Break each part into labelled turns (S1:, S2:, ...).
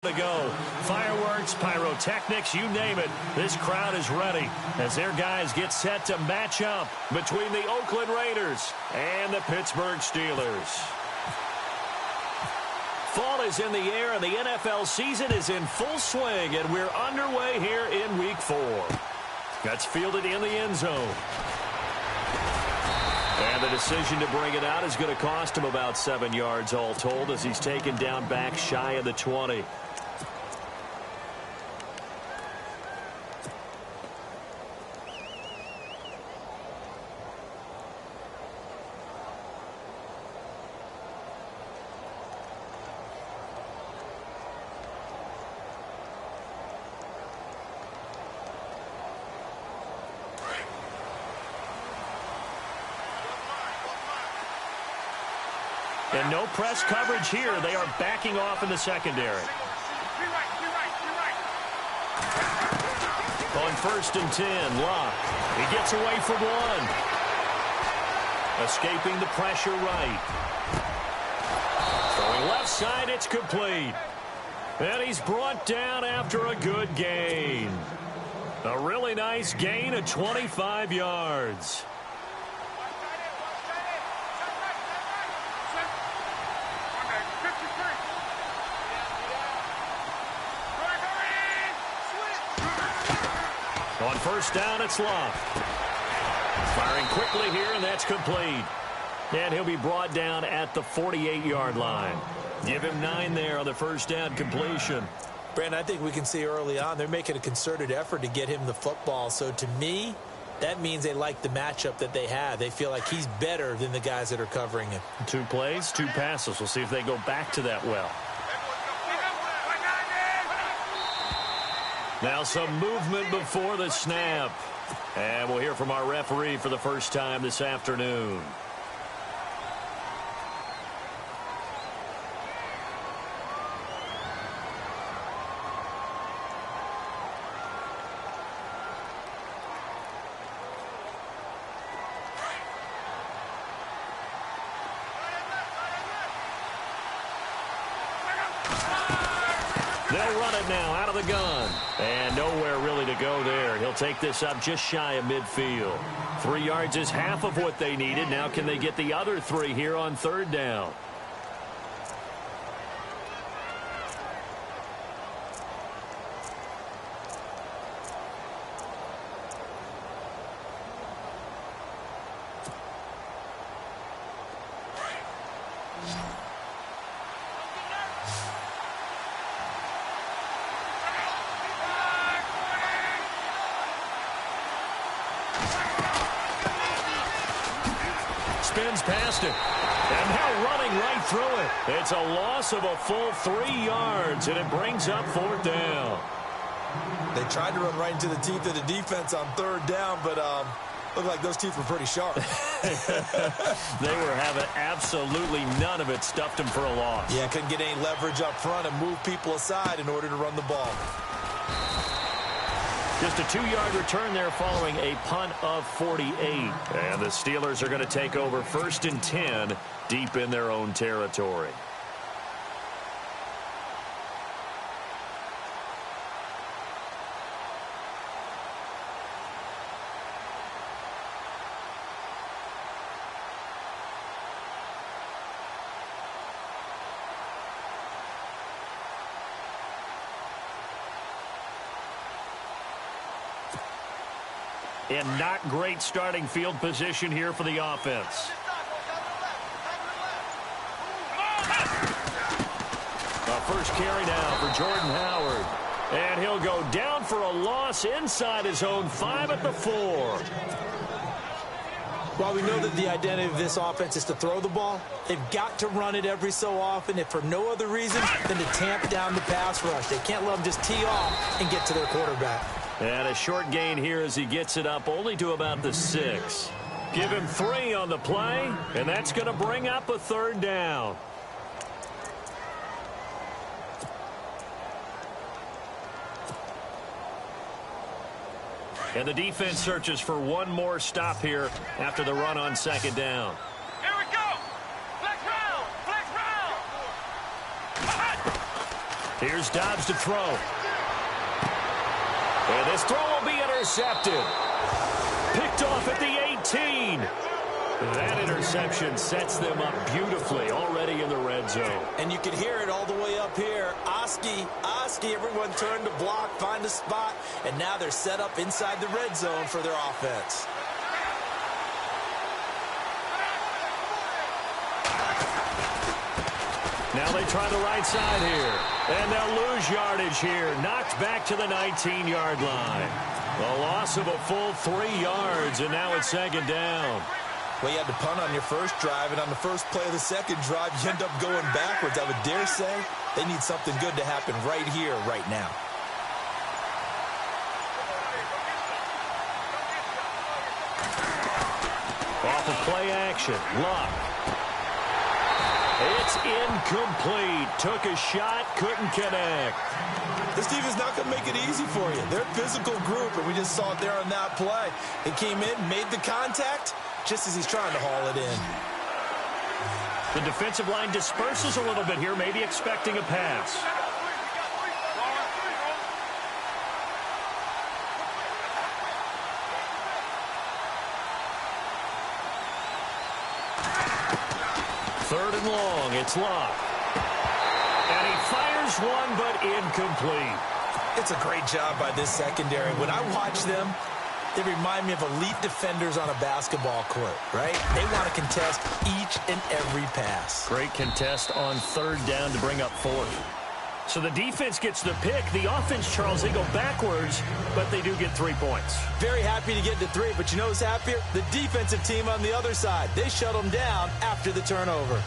S1: To go. Fireworks, pyrotechnics, you name it. This crowd is ready as their guys get set to match up between the Oakland Raiders and the Pittsburgh Steelers. Fall is in the air and the NFL season is in full swing, and we're underway here in Week 4. That's fielded in the end zone. And the decision to bring it out is going to cost him about 7 yards all told as he's taken down back shy of the 20. And no press coverage here. They are backing off in the secondary. On 1st and 10, Locke. He gets away from one. Escaping the pressure right. Throwing left side, it's complete. And he's brought down after a good gain. A really nice gain of 25 yards. On 1st down, it's Locke. Firing quickly here, and that's complete. And he'll be brought down at the 48-yard line. Give him 9 there on the 1st down completion.
S2: Brandon, I think we can see early on they're making a concerted effort to get him the football. So to me, that means they like the matchup that they have. They feel like he's better than the guys that are covering him. 2 plays, 2 passes. We'll see if they go back to that well.
S1: Now some movement before the snap. And we'll hear from our referee for the first time this afternoon. They'll run it now out of the gun. And nowhere really to go there. He'll take this up just shy of midfield. 3 yards is half of what they needed. Now can they get the other 3 here on 3rd down? Spins past it. And now running right through it. It's a loss of a full 3 yards, and it brings up 4th down.
S2: They tried to run right into the teeth of the defense on 3rd down, but looked like those teeth were pretty sharp.
S1: They were having absolutely none of it. Stuffed them for a loss.
S2: Yeah, couldn't get any leverage up front and move people aside in order to run the ball.
S1: Just a 2-yard return there following a punt of 48. And the Steelers are going to take over 1st and 10 deep in their own territory. And not great starting field position here for the offense. A first carry now for Jordan Howard. And he'll go down for a loss inside his own 5 at the 4.
S2: While we know that the identity of this offense is to throw the ball, they've got to run it every so often, if for no other reason than to tamp down the pass rush. They can't let them just tee off and get to their quarterback.
S1: And a short gain here as he gets it up only to about the 6. Give him 3 on the play, and that's going to bring up a 3rd down. And the defense searches for one more stop here after the run on 2nd down.
S3: Here we go. Flex round. Flex round.
S1: Here's Dobbs to throw. And this throw will be intercepted. Picked off at the 18. That interception sets them up beautifully already in the red zone.
S2: And you can hear it all the way up here. Oski, everyone turned to block, find a spot, and now they're set up inside the red zone for their offense.
S1: Now they try the right side here. And they'll lose yardage here. Knocked back to the 19-yard line. A loss of a full 3 yards, and now it's second down.
S2: Well, you had to punt on your first drive, and on the first play of the second drive, you end up going backwards. I would dare say they need something good to happen right here, right now.
S1: Off of play action, Luck. It's incomplete. Took a shot, couldn't connect.
S2: This team is not going to make it easy for you. They're a physical group, and we just saw it there on that play. They came in, made the contact, just as he's trying to haul it in.
S1: The defensive line disperses a little bit here, maybe expecting a pass. Third and long, it's Luck. And he fires one, but incomplete.
S2: It's a great job by this secondary. When I watch them, they remind me of elite defenders on a basketball court, right? They want to contest each and every pass.
S1: Great contest on third down to bring up fourth. So the defense gets the pick. The offense, Charles, they go backwards, but they do get 3 points.
S2: Very happy to get to 3, but you know who's happier? The defensive team on the other side. They shut them down after the turnover.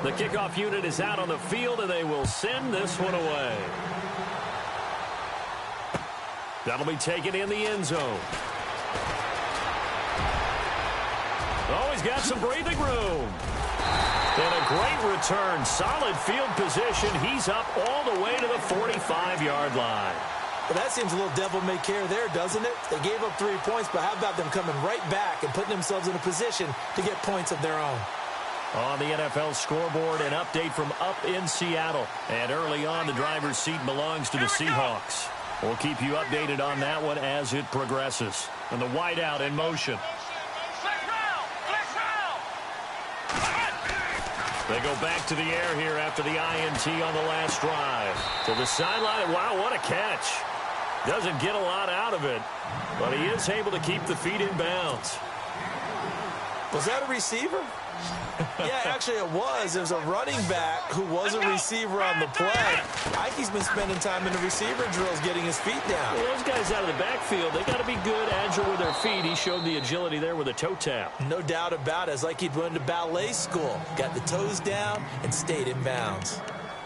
S1: The kickoff unit is out on the field, and they will send this one away. That'll be taken in the end zone. Oh, he's got some breathing room. And a great return. Solid field position. He's up all the way to the 45-yard line.
S2: Well, that seems a little devil-may-care there, doesn't it? They gave up 3 points, but how about them coming right back and putting themselves in a position to get points of their own?
S1: On the NFL scoreboard, an update from up in Seattle. And early on, the driver's seat belongs to the Seahawks. We'll keep you updated on that one as it progresses. And the wideout in motion. They go back to the air here after the INT on the last drive. To the sideline. Wow, what a catch. Doesn't get a lot out of it, but he is able to keep the feet in bounds.
S2: Was that a receiver? Yeah, actually it was. It was a running back who was a receiver on the play. Ike's been spending time in the receiver drills getting his feet down.
S1: Well, those guys out of the backfield, they got to be good, agile with their feet. He showed the agility there with a toe tap.
S2: No doubt about it. It's like he'd went to ballet school. Got the toes down and stayed in bounds.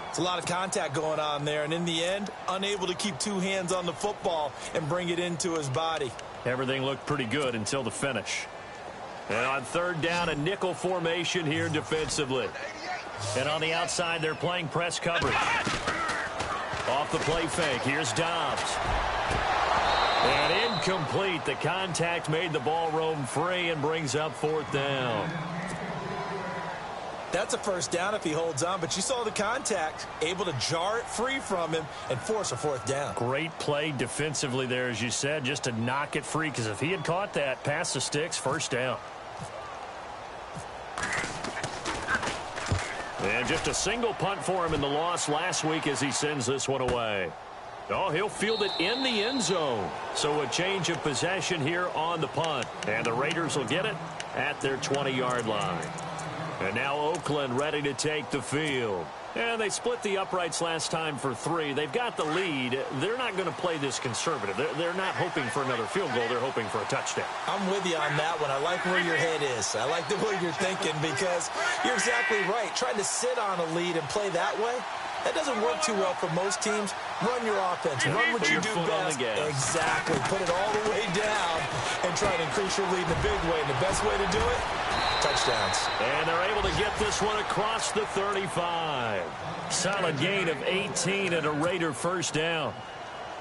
S2: It's a lot of contact going on there, and in the end, unable to keep 2 hands on the football and bring it into his body.
S1: Everything looked pretty good until the finish. And on third down, a nickel formation here defensively. And on the outside, they're playing press coverage. Off the play fake, here's Dobbs. And incomplete. The contact made the ball roam free and brings up fourth down.
S2: That's a first down if he holds on, but you saw the contact, able to jar it free from him and force a fourth down.
S1: Great play defensively there, as you said, just to knock it free, because if he had caught that, pass the sticks, first down. And just a single punt for him in the loss last week as he sends this one away. Oh, he'll field it in the end zone. So a change of possession here on the punt. And the Raiders will get it at their 20-yard line. And now Oakland ready to take the field. And they split the uprights last time for 3. They've got the lead. They're not going to play this conservative. They're not hoping for another field goal. They're hoping for a touchdown.
S2: I'm with you on that one. I like where your head is. I like the way you're thinking, because you're exactly right. Trying to sit on a lead and play that way, that doesn't work too well for most teams. Run your offense. Run what you do best. Exactly. Put it all the way down and try to increase your lead in a big way. And the best way to do it, touchdowns.
S1: And they're able to get this one across the 35. Solid gain of 18 and a Raider first down.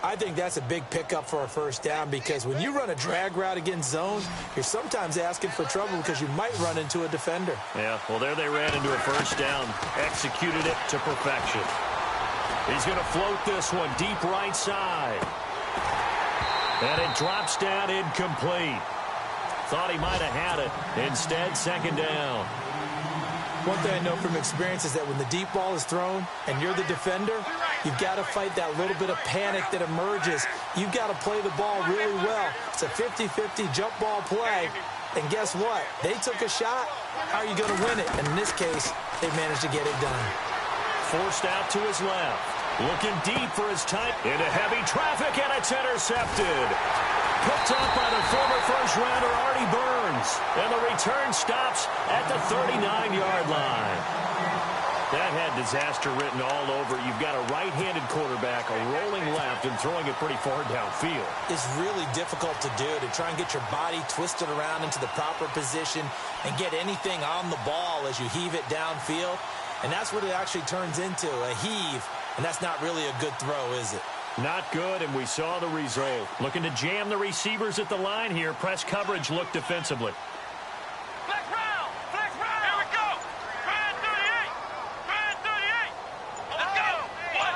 S2: I think that's a big pickup for a first down because when you run a drag route against zone, you're sometimes asking for trouble because you might run into a defender.
S1: Yeah, well, there they ran into a first down, executed it to perfection. He's going to float this one deep right side. And it drops down incomplete. Thought he might have had it. Instead, second down.
S2: One thing I know from experience is that when the deep ball is thrown and you're the defender, you've got to fight that little bit of panic that emerges. You've got to play the ball really well. It's a 50-50 jump ball play. And guess what? They took a shot. How are you going to win it? And in this case, they managed to get it done.
S1: Forced out to his left. Looking deep for his tight. Into heavy traffic, and it's intercepted. Picked up by the former first-rounder Artie Burns. And the return stops at the 39-yard line. That had disaster written all over. You've got a right-handed quarterback, a rolling left, and throwing it pretty far downfield.
S2: It's really difficult to do, to try and get your body twisted around into the proper position and get anything on the ball as you heave it downfield. And that's what it actually turns into, a heave. And that's not really a good throw, is it?
S1: Not good, and we saw the result. Looking to jam the receivers at the line here. Press coverage looked defensively.
S3: Flex round! Flex round! Here we go! Try 38! Try 38! Let's go! 1,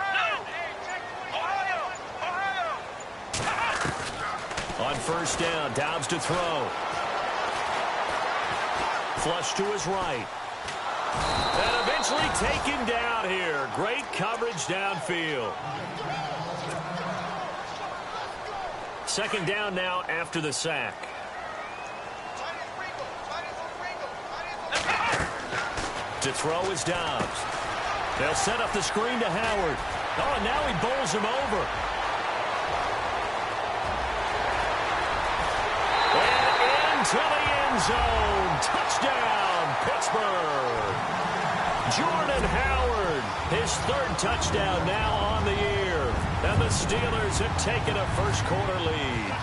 S3: 2! Ohio!
S1: On first down, Dobbs to throw. Flush to his right. And eventually taken down here. Great coverage downfield. Second down now after the sack. To throw is Dobbs. They'll set up the screen to Howard. Oh, and now he bowls him over. And into the end zone. Touchdown, Pittsburgh. Jordan Howard, his third touchdown now on the year. And the Steelers have taken a first-quarter lead.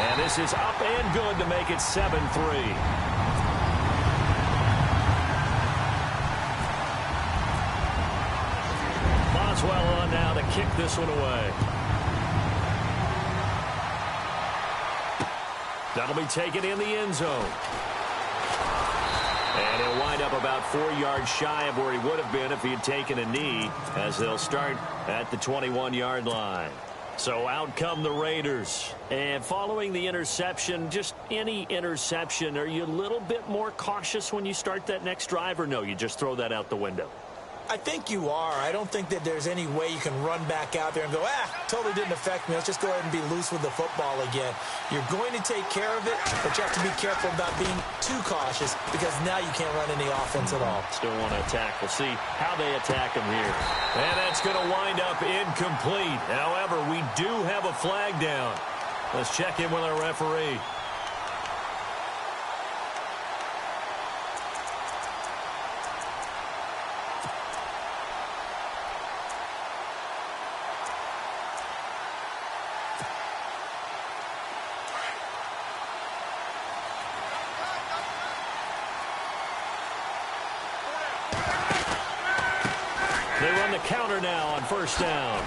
S1: And this is up and good to make it 7-3. Boswell on now to kick this one away. That'll be taken in the end zone. And he'll wind up about 4 yards shy of where he would have been if he had taken a knee, as they'll start at the 21-yard line. So out come the Raiders. And following the interception, just any interception, are you a little bit more cautious when you start that next drive, or no, you just throw that out the window?
S2: I think you are. I don't think that there's any way you can run back out there and go, totally didn't affect me. Let's just go ahead and be loose with the football again. You're going to take care of it, but you have to be careful about being too cautious because now you can't run any offense at all.
S1: Still want to attack. We'll see how they attack him here. And that's going to wind up incomplete. However, we do have a flag down. Let's check in with our referee. They run the counter now on first down.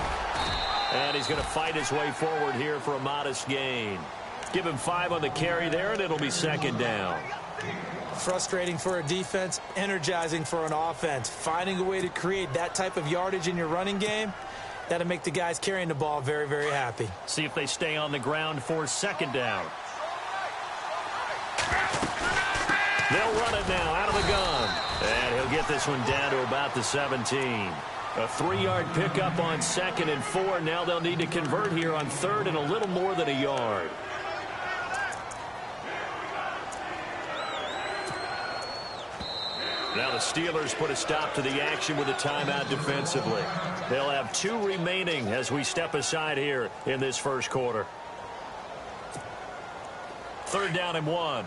S1: And he's going to fight his way forward here for a modest gain. Give him 5 on the carry there, and it'll be second down.
S2: Frustrating for a defense, energizing for an offense. Finding a way to create that type of yardage in your running game, that'll make the guys carrying the ball very, very happy.
S1: See if they stay on the ground for second down. They'll run it now out of the gun. And he'll get this one down to about the 17. A 3-yard pickup on 2nd and 4. Now they'll need to convert here on 3rd and a little more than a yard. Now the Steelers put a stop to the action with a timeout defensively. They'll have 2 remaining as we step aside here in this first quarter. 3rd down and 1.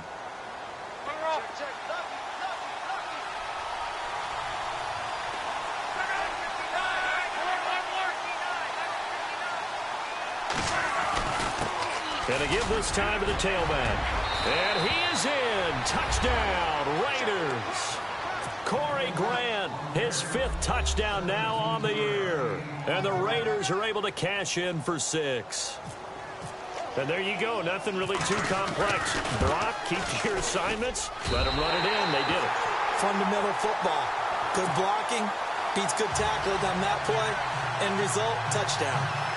S1: Gonna give this time to the tailback. And he is in. Touchdown, Raiders. Corey Grant, his 5th touchdown now on the year. And the Raiders are able to cash in for 6. And there you go. Nothing really too complex. Block, keep to your assignments, let them run it in. They did it.
S2: Fundamental football. Good blocking beats good tackling on that play. End result, touchdown.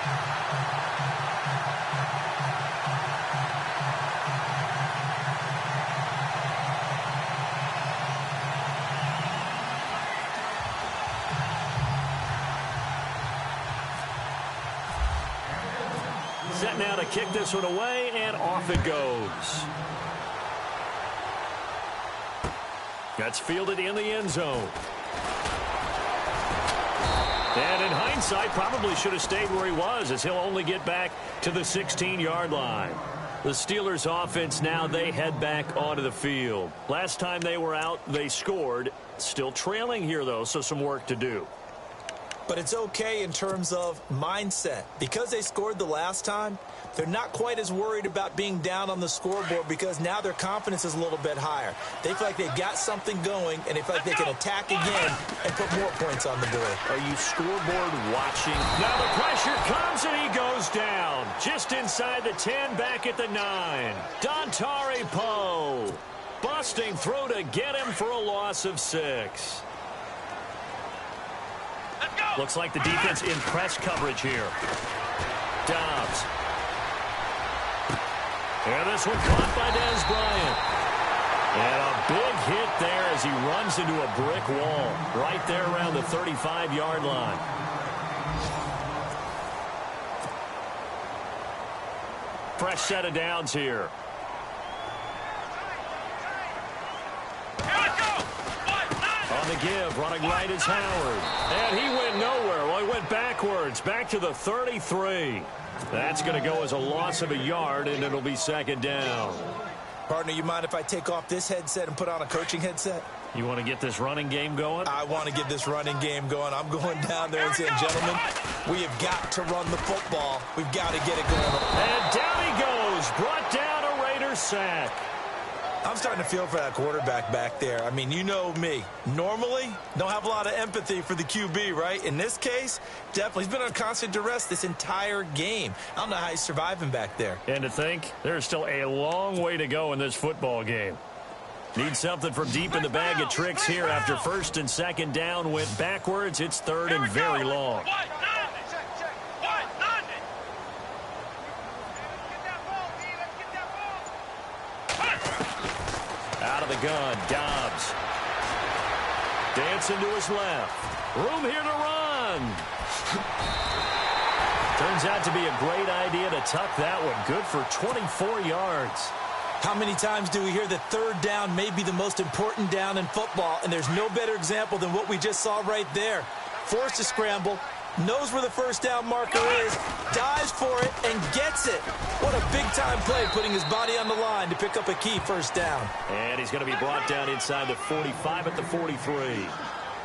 S1: Set now to kick this one away, and off it goes. That's fielded in the end zone. And in hindsight, probably should have stayed where he was, as he'll only get back to the 16-yard line. The Steelers offense now, they head back onto the field. Last time they were out, they scored. Still trailing here, though, so some work to do.
S2: But it's okay in terms of mindset. Because they scored the last time, they're not quite as worried about being down on the scoreboard because now their confidence is a little bit higher. They feel like they've got something going, and they feel like they can attack again and put more points on the board.
S1: Are you scoreboard watching? Now the pressure comes, and he goes down. Just inside the 10, back at the 9. Dontari Poe busting through to get him for a loss of 6. Looks like the defense in press coverage here. Dobbs. And this one caught by Dez Bryant. And a big hit there as he runs into a brick wall right there around the 35-yard line. Fresh set of downs here. On the give, running right is Howard. And he went nowhere. Well, he went backwards, back to the 33. That's going to go as a loss of a yard, and it'll be 2nd down.
S2: Partner, you mind if I take off this headset and put on a coaching headset?
S1: You want to get this running game going?
S2: I want to get this running game going. I'm going down there and saying, gentlemen, we have got to run the football. We've got to get it going.
S1: And down he goes. Brought down a Raiders sack.
S2: I'm starting to feel for that quarterback back there. I mean, you know me. Normally, don't have a lot of empathy for the QB, right? In this case, definitely. He's been on constant duress this entire game. I don't know how he's surviving back there.
S1: And to think, there's still a long way to go in this football game. Need something from deep in the bag of tricks here after 1st and 2nd down went backwards. It's 3rd and very long. Out of the gun, Dobbs. Dancing to his left. Room here to run. Turns out to be a great idea to tuck that one. Good for 24 yards.
S2: How many times do we hear that 3rd down may be the most important down in football, and there's no better example than what we just saw right there. Forced to scramble, knows where the 1st down marker is, dives for it, and gets it. What a big-time play, putting his body on the line to pick up a key 1st down.
S1: And he's going to be brought down inside the 45 at the 43.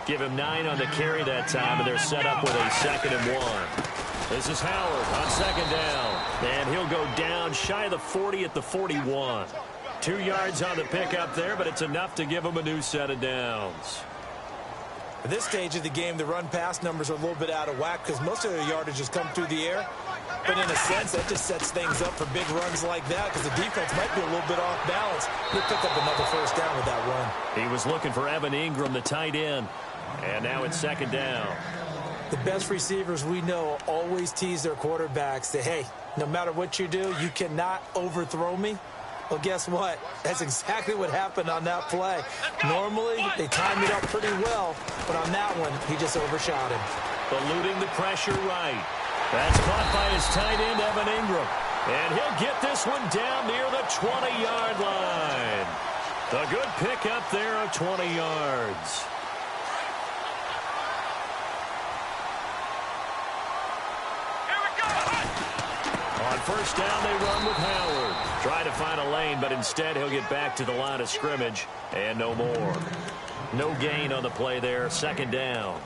S1: Give him 9 on the carry that time, and they're set up with a 2nd and 1. This is Howard on 2nd down. And he'll go down shy of the 40 at the 41. 2 yards on the pickup there, but it's enough to give him a new set of downs.
S2: At this stage of the game, the run-pass numbers are a little bit out of whack because most of their yardage has come through the air. But in a sense, that just sets things up for big runs like that because the defense might be a little bit off balance. He'll pick up another 1st down with that run.
S1: He was looking for Evan Ingram, the tight end. And now it's 2nd down.
S2: The best receivers we know always tease their quarterbacks that, hey, no matter what you do, you cannot overthrow me. Well, guess what? That's exactly what happened on that play. Normally, they timed it up pretty well, but on that one, he just overshot him.
S1: Eluding the pressure right. That's caught by his tight end, Evan Ingram. And he'll get this one down near the 20-yard line. A good pickup there of 20 yards. On 1st down, they run with Howard. Try to find a lane, but instead he'll get back to the line of scrimmage. And no more. No gain on the play there. 2nd down.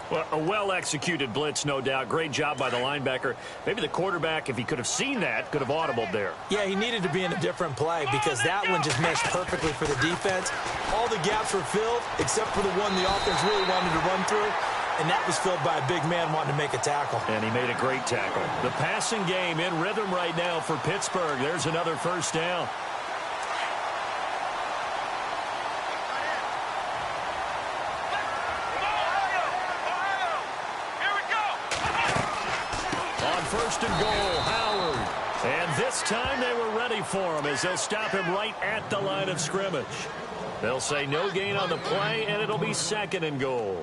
S1: Well, a well-executed blitz, no doubt. Great job by the linebacker. Maybe the quarterback, if he could have seen that, could have audibled there.
S2: Yeah, he needed to be in a different play because that one just meshed perfectly for the defense. All the gaps were filled except for the one the offense really wanted to run through, and that was filled by a big man wanting to make a tackle.
S1: And he made a great tackle. The passing game in rhythm right now for Pittsburgh. There's another first down. First and goal, Howard. And this time they were ready for him as they'll stop him right at the line of scrimmage. They'll say no gain on the play, and it'll be second and goal.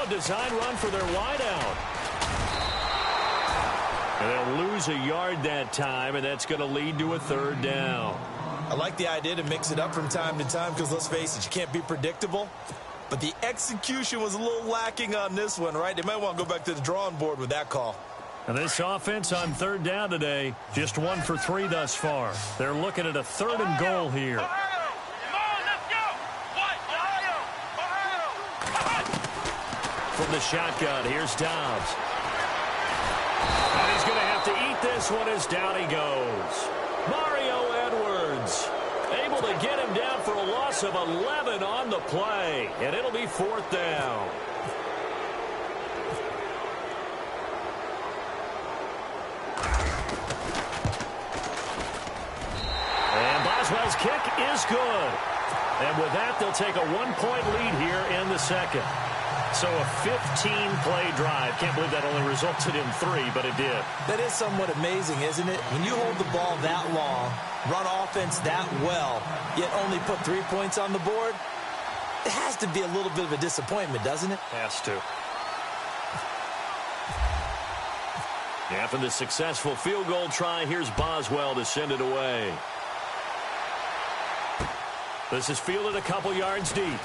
S1: Design run for their wideout. And they'll lose a yard that time, and that's going to lead to a third down.
S2: I like the idea to mix it up from time to time because, let's face it, you can't be predictable. But the execution was a little lacking on this one, right? They might want to go back to the drawing board with that call.
S1: And this offense on third down today, just 1 for 3 thus far. They're looking at a third and goal here. From the shotgun, here's Dobbs. And he's going to have to eat this one as down he goes. Mario Edwards able to get him down for a loss of 11 on the play. And it'll be fourth down. And Boswell's kick is good. And with that, they'll take a 1-point lead here in the second. So a 15-play drive. Can't believe that only resulted in 3, but it did.
S2: That is somewhat amazing, isn't it? When you hold the ball that long, run offense that well, yet only put 3 points on the board, it has to be a little bit of a disappointment, doesn't it?
S1: Has to. After the successful field goal try, here's Boswell to send it away. This is fielded a couple yards deep.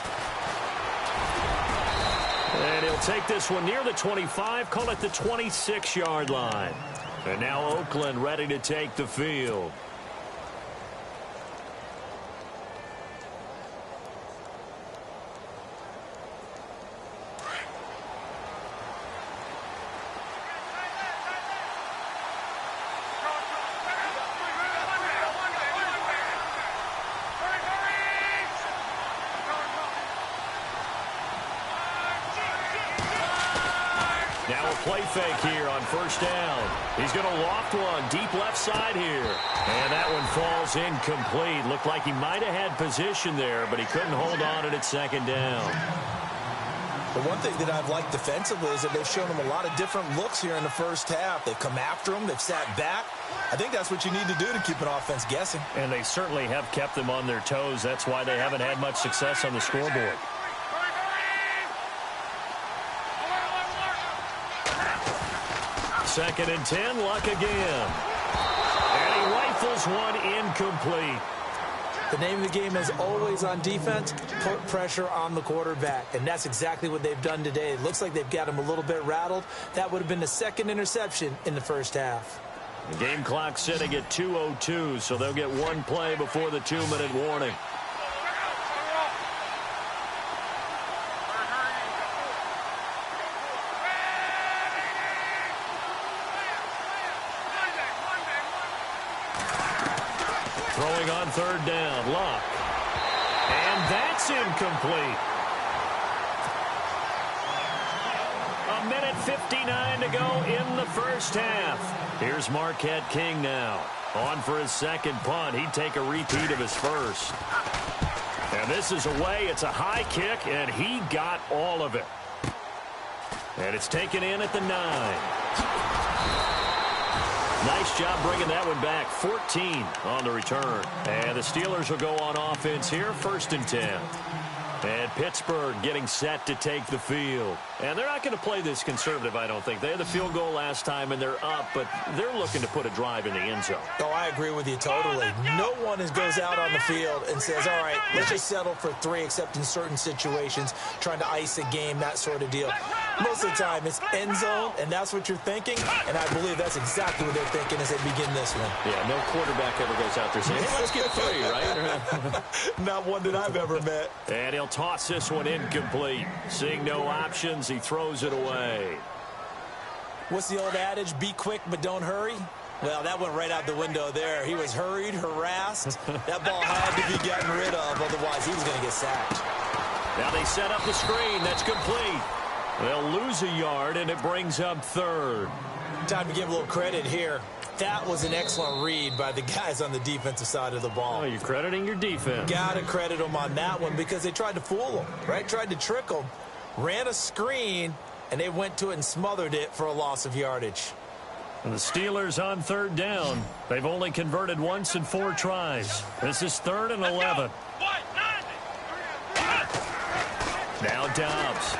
S1: And he'll take this one near the 25, call it the 26-yard line. And now Oakland ready to take the field. Now a play fake here on first down. He's going to loft one deep left side here. And that one falls incomplete. Looked like he might have had position there, but he couldn't hold on at second down.
S2: The one thing that I've liked defensively is that they've shown him a lot of different looks here in the first half. They've come after him. They've sat back. I think that's what you need to do to keep an offense guessing.
S1: And they certainly have kept them on their toes. That's why they haven't had much success on the scoreboard. Second and 10, Luck again. And he rifles one incomplete.
S2: The name of the game is always on defense, put pressure on the quarterback. And that's exactly what they've done today. It looks like they've got him a little bit rattled. That would have been the second interception in the first half.
S1: The game clock sitting at 2:02, so they'll get one play before the 2-minute warning. Throwing on third down, Luck. And that's incomplete. 1:59 to go in the first half. Here's Marquette King now. On for his second punt. He'd take a repeat of his first. And this is away. It's a high kick, and he got all of it. And it's taken in at the 9. Nice job bringing that one back. 14 on the return. And the Steelers will go on offense here, 1st and 10. And Pittsburgh getting set to take the field. And they're not going to play this conservative, I don't think. They had the field goal last time, and they're up, but they're looking to put a drive in the end zone.
S2: Oh, I agree with you totally. No one goes out on the field and says, all right, let's just settle for 3, except in certain situations, trying to ice a game, that sort of deal. Most of the time, it's end zone, and that's what you're thinking, and I believe that's exactly what they're thinking as they begin this one.
S1: Yeah, no quarterback ever goes out there saying, hey, let's get 3, right?
S2: Not one that I've ever met.
S1: And he'll toss this one incomplete. Seeing no options, he throws it away.
S2: What's the old adage? Be quick, but don't hurry? Well, that went right out the window there. He was hurried, harassed. That ball had to be gotten rid of, otherwise he was going to get sacked.
S1: Now they set up the screen. That's complete. They'll lose a yard, and it brings up 3rd.
S2: Time to give a little credit here. That was an excellent read by the guys on the defensive side of the ball.
S1: Oh, you're crediting your defense.
S2: Got to credit them on that one because they tried to fool them, right? Tried to trick them, ran a screen, and they went to it and smothered it for a loss of yardage.
S1: And the Steelers on 3rd down. They've only converted once in 4 tries. This is 3rd and 11. Now Dobbs.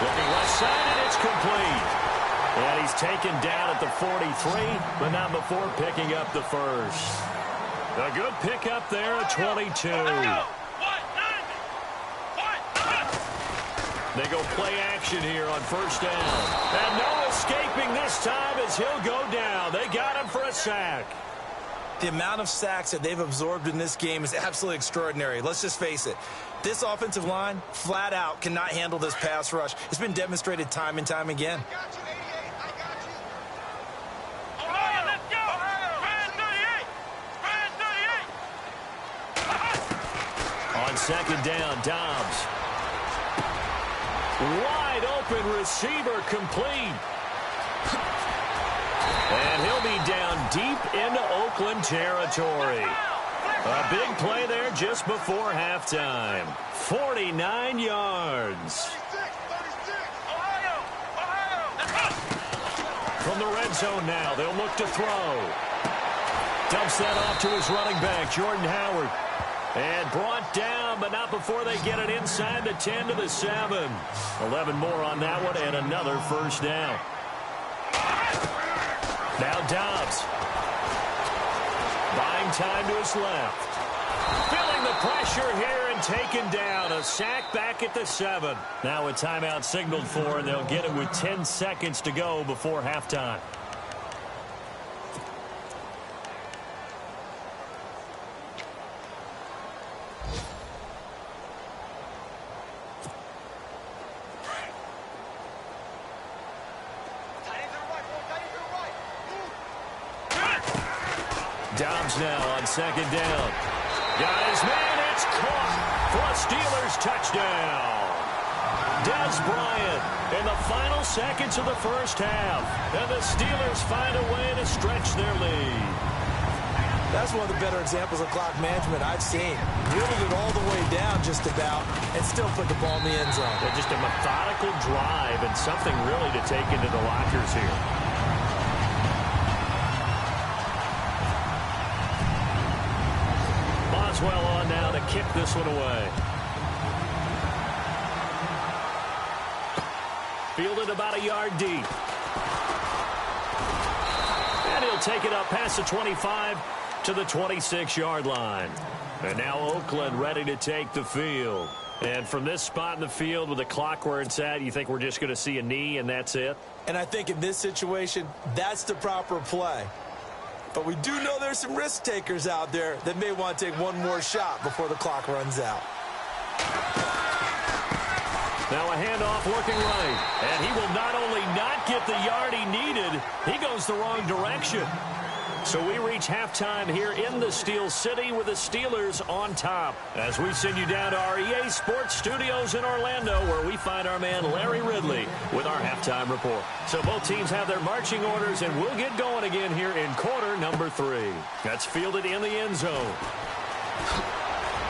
S1: Looking left side, and it's complete. And he's taken down at the 43, but not before picking up the first. A good pickup there at 22. They go play action here on 1st down. And no escaping this time as he'll go down. They got him for a sack.
S2: The amount of sacks that they've absorbed in this game is absolutely extraordinary. Let's just face it. This offensive line, flat out, cannot handle this pass rush. It's been demonstrated time and time again.
S1: On 2nd down, Dobbs. Wide open receiver complete. And he'll be down deep into Oakland territory. A big play there just before halftime. 49 yards. From the red zone now, they'll look to throw. Dumps that off to his running back, Jordan Howard. And brought down, but not before they get it inside the 10 to the 7. 11 more on that one, and another 1st down. Now Dobbs. Buying time to his left. Feeling the pressure here and taken down. A sack back at the 7. Now a timeout signaled for, and they'll get it with 10 seconds to go before halftime. Dobbs now on 2nd down. Got his man. It's caught for a Steelers touchdown. Dez Bryant in the final seconds of the 1st half. And the Steelers find a way to stretch their lead.
S2: That's one of the better examples of clock management I've seen. Whittled it all the way down just about and still put the ball in the end zone.
S1: Yeah, just a methodical drive and something really to take into the lockers here. Boswell on now to kick this one away. Fielded about a yard deep. And he'll take it up past the 25 to the 26-yard line. And now Oakland ready to take the field. And from this spot in the field with the clock where it's at, you think we're just going to see a knee and that's it?
S2: And I think in this situation, that's the proper play. But we do know there's some risk takers out there that may want to take one more shot before the clock runs out.
S1: Now a handoff working right. And he will not only not get the yard he needed, he goes the wrong direction. So we reach halftime here in the Steel City with the Steelers on top. As we send you down to our EA Sports Studios in Orlando, where we find our man Larry Ridley with our halftime report. So both teams have their marching orders, and we'll get going again here in quarter number 3. That's fielded in the end zone.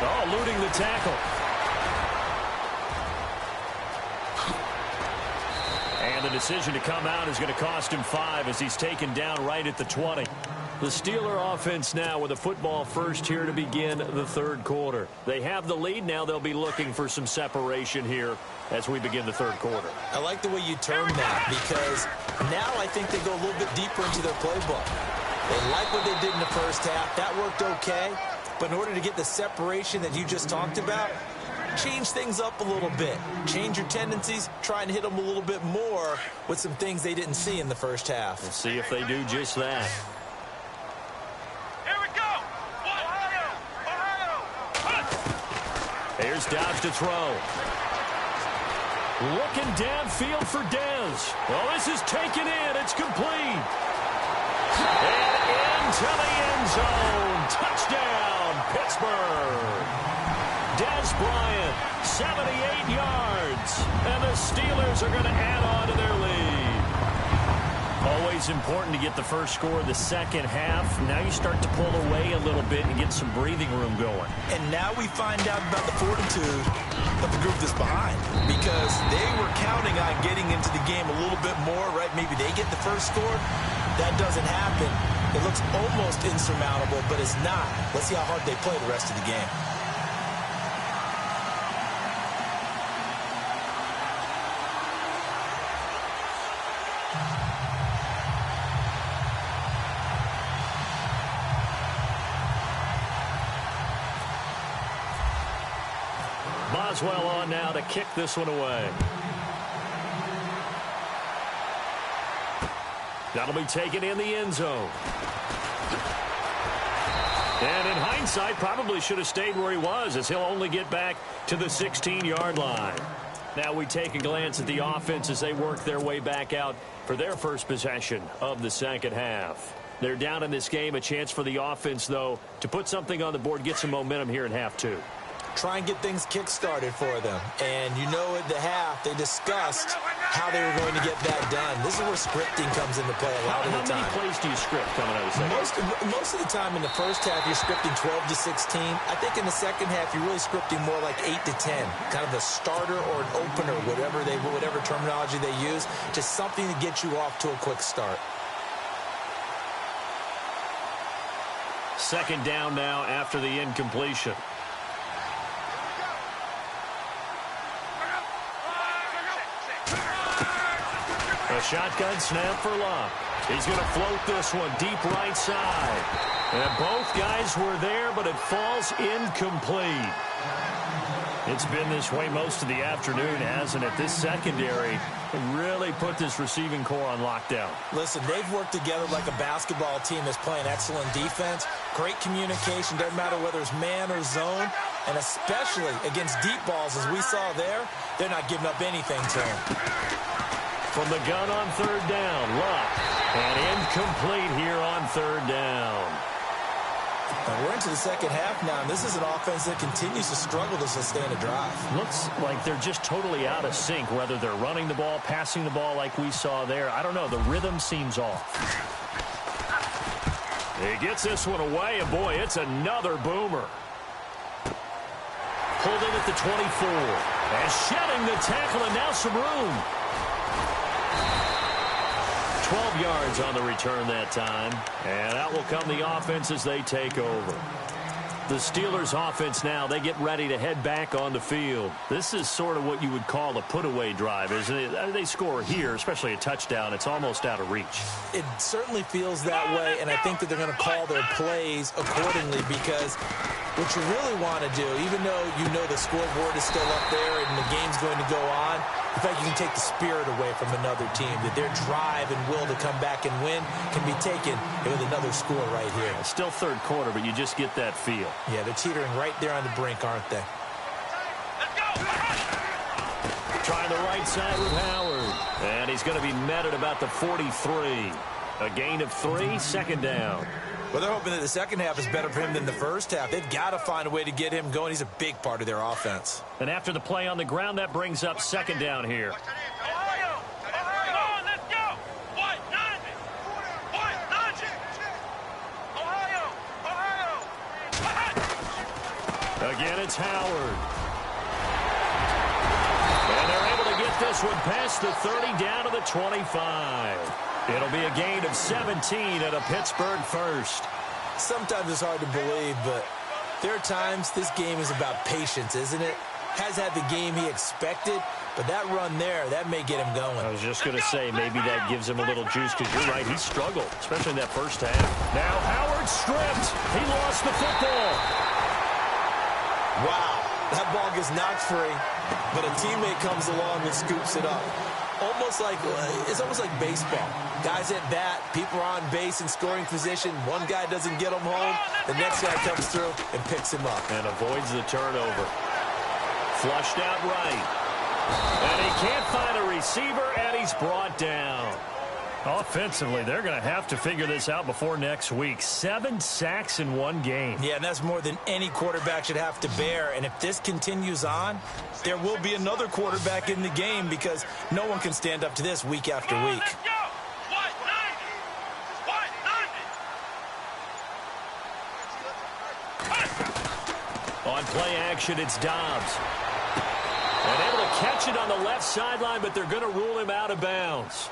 S1: Oh, eluding the tackle. And the decision to come out is going to cost him 5 as he's taken down right at the 20. The Steeler offense now with a football first here to begin the third quarter. They have the lead. Now they'll be looking for some separation here as we begin the third quarter.
S2: I like the way you term that because now I think they go a little bit deeper into their playbook. They like what they did in the first half. That worked okay. But in order to get the separation that you just talked about, change things up a little bit. Change your tendencies. Try and hit them a little bit more with some things they didn't see in the first half.
S1: We'll see if they do just that. Here's Dodge to throw. Looking downfield for Dez. Well, this is taken in. It's complete. And into the end zone. Touchdown, Pittsburgh. Dez Bryant, 78 yards. And the Steelers are going to add on to their lead. Always important to get the first score of the second half. Now you start to pull away a little bit and get some breathing room going.
S2: And now we find out about the fortitude of the group that's behind, because they were counting on getting into the game a little bit more, right? Maybe they get the first score. That doesn't happen. It looks almost insurmountable, but it's not. Let's see how hard they play the rest of the game.
S1: Boswell on now to kick this one away. That'll be taken in the end zone. And in hindsight, probably should have stayed where he was, as he'll only get back to the 16-yard line. Now we take a glance at the offense as they work their way back out for their first possession of the second half. They're down in this game. A chance for the offense, though, to put something on the board, get some momentum here in half two.
S2: Try and get things kick-started for them. And you know at the half, they discussed how they were going to get that done. This is where scripting comes into play a lot of the time.
S1: How many plays do you script coming out of the second?
S2: Most of the time in the first half, you're scripting 12 to 16. I think in the second half, you're really scripting more like 8 to 10. Kind of a starter or an opener, whatever terminology they use. Just something to get you off to a quick start.
S1: Second down now after the incompletion. A shotgun snap for Locke. He's going to float this one deep right side. And both guys were there, but it falls incomplete. It's been this way most of the afternoon, hasn't it? This secondary really put this receiving core on lockdown.
S2: Listen, they've worked together like a basketball team that's playing excellent defense. Great communication, doesn't matter whether it's man or zone. And especially against deep balls, as we saw there, they're not giving up anything to him.
S1: From the gun on third down, Luck. And incomplete here on third down.
S2: And we're into the second half now, and this is an offense that continues to struggle to sustain a drive.
S1: Looks like they're just totally out of sync, whether they're running the ball, passing the ball like we saw there. I don't know. The rhythm seems off. He gets this one away, and boy, it's another boomer. Pulled in at the 24. And shedding the tackle, and now some room. 12 yards on the return that time. And out will come the offense as they take over. The Steelers offense now, they get ready to head back on the field. This is sort of what you would call a put-away drive, isn't it? They score here, especially a touchdown. It's almost out of reach.
S2: It certainly feels that way, and I think that they're going to call their plays accordingly, because what you really want to do, even though you know the scoreboard is still up there and the game's going to go on, in fact, you can take the spirit away from another team, that their drive and will to come back and win can be taken with another score right here.
S1: It's still third quarter, but you just get that feel.
S2: Yeah, they're teetering right there on the brink, aren't they?
S3: Let's go!
S1: Trying the right side with Howard. And he's going to be met at about the 43. A gain of 3, second down.
S2: Well, they're hoping that the second half is better for him than the first half. They've got to find a way to get him going. He's a big part of their offense.
S1: And after the play on the ground, that brings up second down here.
S3: Ohio! Come on, let's go! What? Nothing! What? Nothing! Ohio!
S1: Again, it's Howard. And they're able to get this one past the 30 down to the 25. It'll be a gain of 17 and a Pittsburgh first.
S2: Sometimes it's hard to believe, but there are times this game is about patience, isn't it? Has had the game he expected, but that run there, that may get him going.
S1: I was just going to say, maybe that gives him a little juice, because you're right, he struggled, especially in that first half. Now Howard stripped. He lost the football.
S2: Wow, that ball gets knocked free, but a teammate comes along and scoops it up. It's almost like baseball. Guys at bat, people are on base in scoring position. One guy doesn't get him home. The next guy comes through and picks him up.
S1: And avoids the turnover. Flushed out right. And he can't find a receiver, and he's brought down. Offensively, they're going to have to figure this out before next week. 7 sacks in one game.
S2: Yeah, and that's more than any quarterback should have to bear. And if this continues on, there will be another quarterback in the game, because no one can stand up to this week after week.
S3: Let's go.
S1: On play action, it's Dobbs. And able to catch it on the left sideline, but they're going to rule him out of bounds.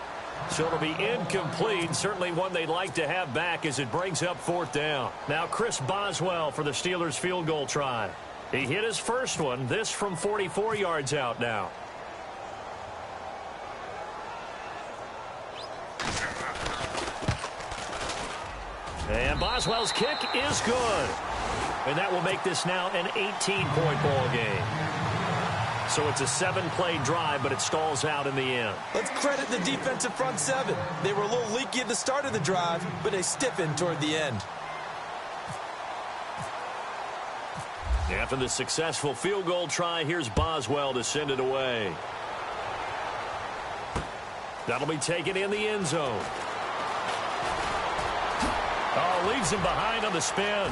S1: So it'll be incomplete. Certainly one they'd like to have back as it brings up 4th down. Now Chris Boswell for the Steelers field goal try. He hit his first one. This from 44 yards out now. And Boswell's kick is good. And that will make this now an 18-point ball game. So it's a 7-play drive, but it stalls out in the end.
S2: Let's credit the defensive front 7. They were a little leaky at the start of the drive, but they stiffened toward the end.
S1: After the successful field goal try, here's Boswell to send it away. That'll be taken in the end zone. Oh, leaves him behind on the spin.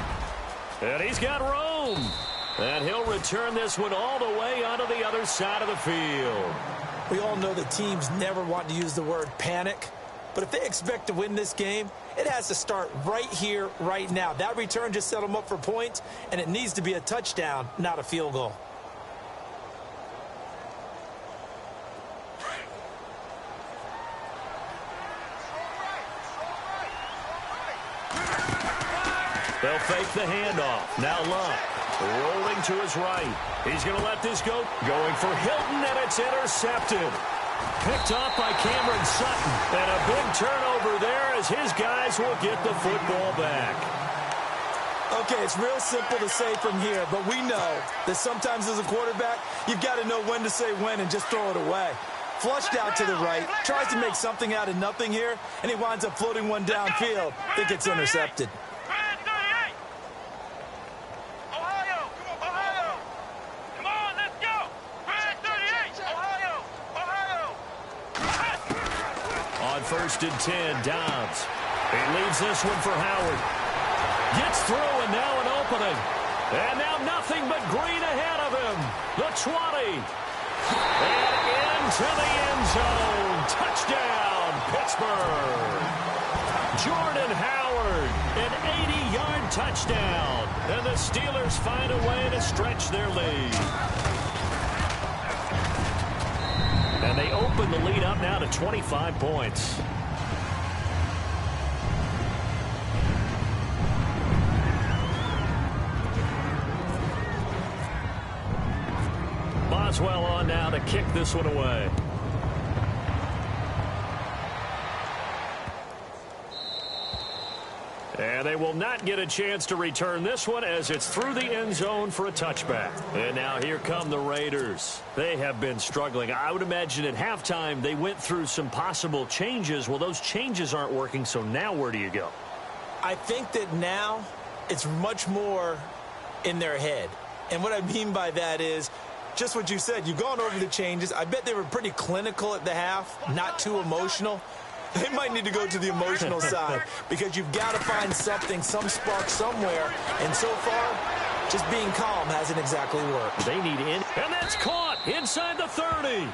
S1: And he's got room. And he'll return this one all the way onto the other side of the field.
S2: We all know that teams never want to use the word panic. But if they expect to win this game, it has to start right here, right now. That return just set them up for points, and it needs to be a touchdown, not a field goal.
S1: They'll fake the handoff. Now Luck rolling to his right. He's going to let this go. Going for Hilton, and it's intercepted. Picked off by Cameron Sutton. And a big turnover there as his guys will get the football back.
S2: Okay, it's real simple to say from here, but we know that sometimes as a quarterback, you've got to know when to say when and just throw it away. Flushed out to the right, tries to make something out of nothing here, and he winds up floating one downfield that gets intercepted.
S1: First and 10, Dobbs. He leaves this one for Howard. Gets through, and now an opening. And now nothing but green ahead of him. The 20. And into the end zone. Touchdown, Pittsburgh. Jordan Howard, an 80-yard touchdown. And the Steelers find a way to stretch their lead. And they open the lead up now to 25 points. Boswell on now to kick this one away. And they will not get a chance to return this one as it's through the end zone for a touchback. And now here come the Raiders. They have been struggling. I would imagine at halftime they went through some possible changes. Well, those changes aren't working, so now where do you go?
S2: I think that now it's much more in their head. And what I mean by that is just what you said. You've gone over the changes. I bet they were pretty clinical at the half, not too emotional. They might need to go to the emotional side because you've got to find something, some spark somewhere. And so far, just being calm hasn't exactly worked.
S1: They need in. And that's caught inside the 30.